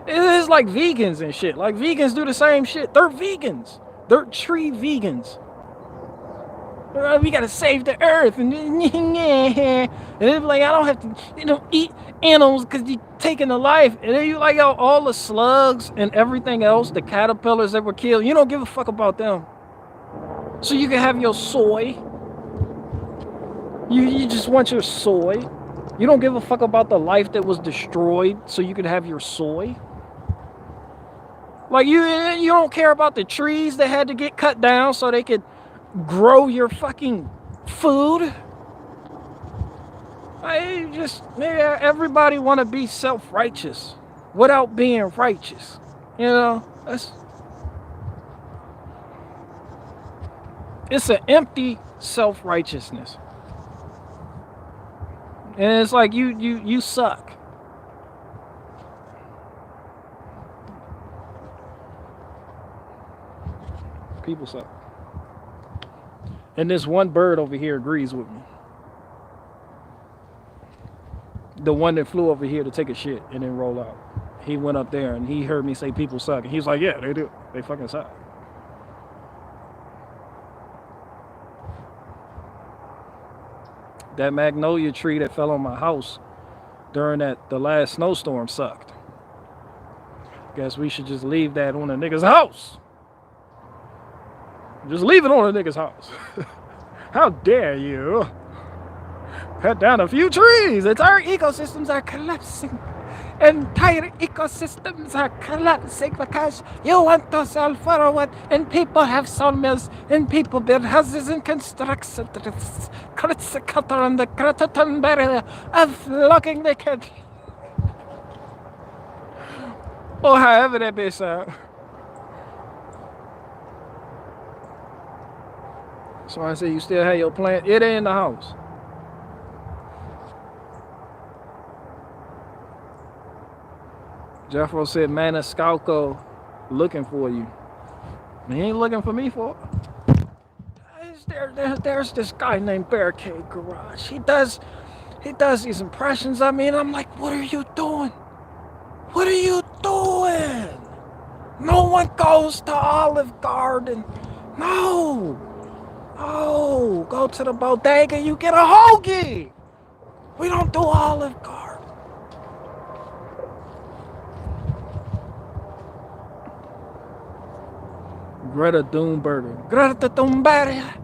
It is like vegans and shit. Like, vegans do the same shit. They're vegans. They're tree vegans. We gotta save the earth, and it's like, I don't have to, eat animals because you're taking a life. And then you like, yo, all the slugs and everything else, the caterpillars that were killed, you don't give a fuck about them. So you can have your soy. You just want your soy. You don't give a fuck about the life that was destroyed so you can have your soy. Like, you don't care about the trees that had to get cut down so they could grow your fucking food. Everybody want to be self-righteous without being righteous. It's an empty self-righteousness. And it's like you suck. People suck. And this one bird over here agrees with me. The one that flew over here to take a shit and then roll out. He went up there and he heard me say people suck. And he's like, yeah, they do. They fucking suck. That magnolia tree that fell on my house during the last snowstorm sucked. Guess we should just leave that on a nigga's house. Just leave it on a nigga's house. How dare you? Cut down a few trees. Entire ecosystems are collapsing. Entire ecosystems are collapsing because you want to sell firewood, and people have sawmills, and people build houses and construct cities. Crits cutter and the crataton barrier of logging naked. Or however that be sound. So I say you still have your plant. It ain't in the house. Jeffro said, Maniscalco looking for you. He ain't looking for me for it. There's this guy named Barricade Garage. He does these impressions of me, and I'm like, what are you doing? What are you doing? No one goes to Olive Garden. No. Oh, go to the bodega, you get a hoagie. We don't do Olive Garden. Greta Thunberg. Greta Thunberg.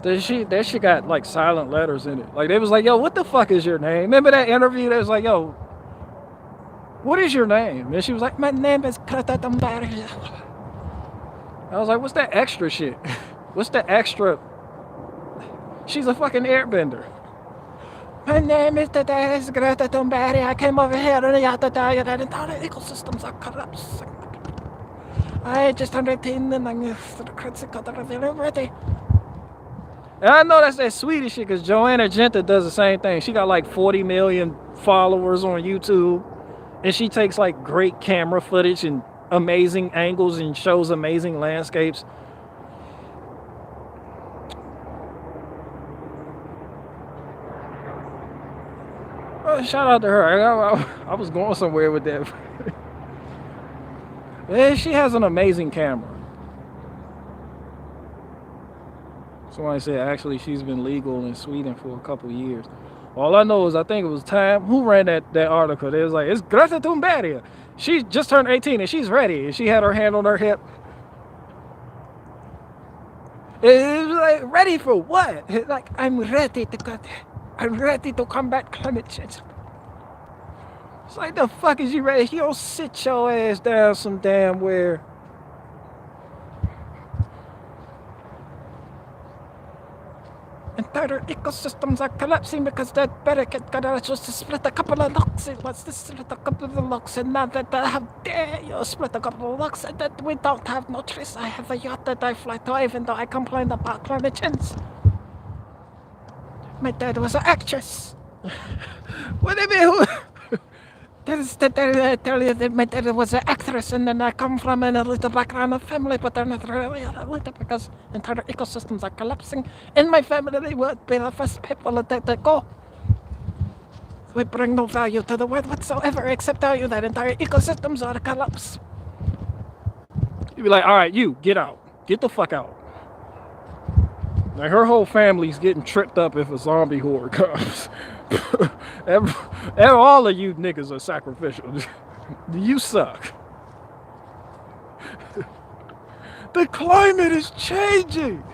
That shit got like silent letters in it. Like, they was like, yo, what the fuck is your name? Remember that interview that was like, yo, what is your name? And she was like, my name is Greta Thunberg. I was like, what's that extra shit? What's the extra? She's a fucking airbender. My name is Greta Thunberg. I came over here and the entire ecosystems are collapsing. I just understand and I'm critical availability. And I know that's that Swedish shit because Joanna Genta does the same thing. She got like 40 million followers on YouTube. And she takes like great camera footage and amazing angles and shows amazing landscapes. Well, shout out to her. I was going somewhere with that. Yeah, she has an amazing camera. Somebody said actually she's been legal in Sweden for a couple of years. All I know is I think it was Time. Who ran that article? They was like, it's Greta Thunberg. She just turned 18 and she's ready. And she had her hand on her hip. It was like, ready for what? Like, I'm ready to combat climate change. It's like, the fuck is you ready? You don't sit your ass down some damn where. Entire ecosystems are collapsing because that barricade got just to split a couple of locks. It was to split a couple of locks, and now that how dare you split a couple of locks and that we don't have no choice. I have a yacht that I fly to, even though I complain about climate change. My dad was an actress. What do you mean? I tell you that my dad was an actress, and then I come from an elite background of family, but they're not really elite because entire ecosystems are collapsing. In my family, would be the first people that go. We bring no value to the world whatsoever, except tell you that entire ecosystems are collapse. You'd be like, all right, you get out, get the fuck out. Like, her whole family's getting tripped up if a zombie horde comes. All of you niggas are sacrificial. You suck. The climate is changing.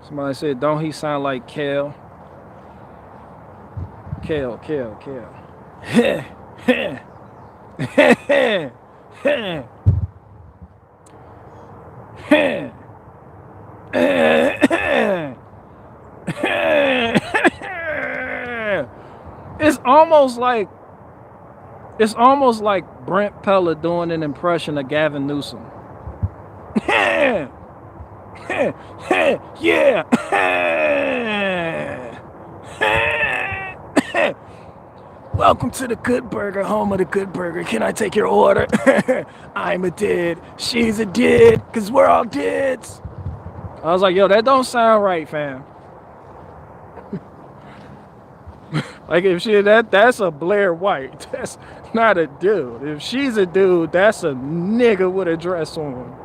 Somebody said, don't he sound like Kale? Kale. It's almost like Brent Pella doing an impression of Gavin Newsom. Yeah. Welcome to the Good Burger, home of the Good Burger. Can I take your order? I'm a did. She's a did. Cause we're all dids. I was like, yo, that don't sound right, fam. Like, if that's a Blair White. That's not a dude. If she's a dude, that's a nigga with a dress on.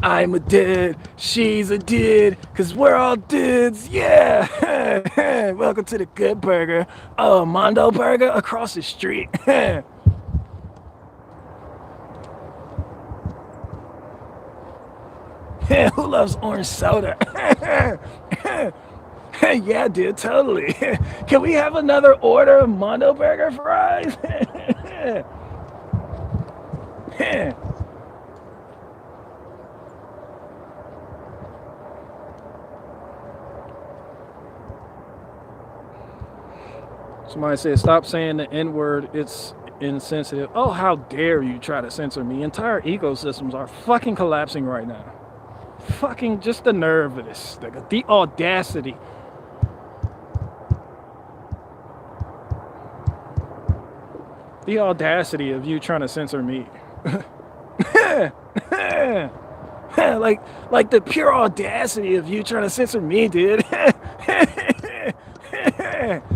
I'm a did, she's a did, cause we're all dids, yeah. Welcome to the Good Burger. Mondo Burger across the street. Who loves orange soda? Yeah, dude, totally. Can we have another order of Mondo Burger fries? Somebody said, stop saying the N-word, it's insensitive. Oh, how dare you try to censor me. Entire ecosystems are fucking collapsing right now. Fucking just the nerve of this. The audacity. The audacity of you trying to censor me. like the pure audacity of you trying to censor me, dude.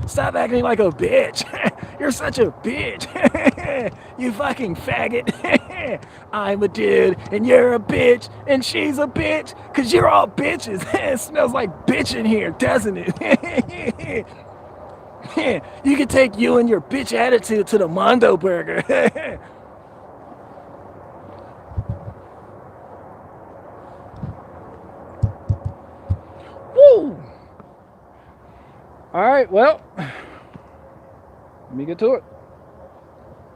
Stop acting like a bitch. You're such a bitch. You fucking faggot. I'm a dude, and you're a bitch, and she's a bitch, cause you're all bitches. It smells like bitch in here, doesn't it? You can take you and your bitch attitude to the Mondo Burger. Woo! All right, well, let me get to it.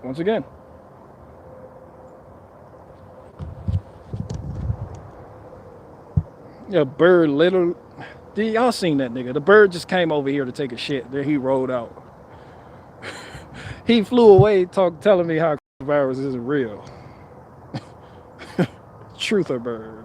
Once again. Yeah, bird literally. Y'all seen that nigga? The bird just came over here to take a shit. Then he rolled out. He flew away telling me how coronavirus isn't real. Truther bird.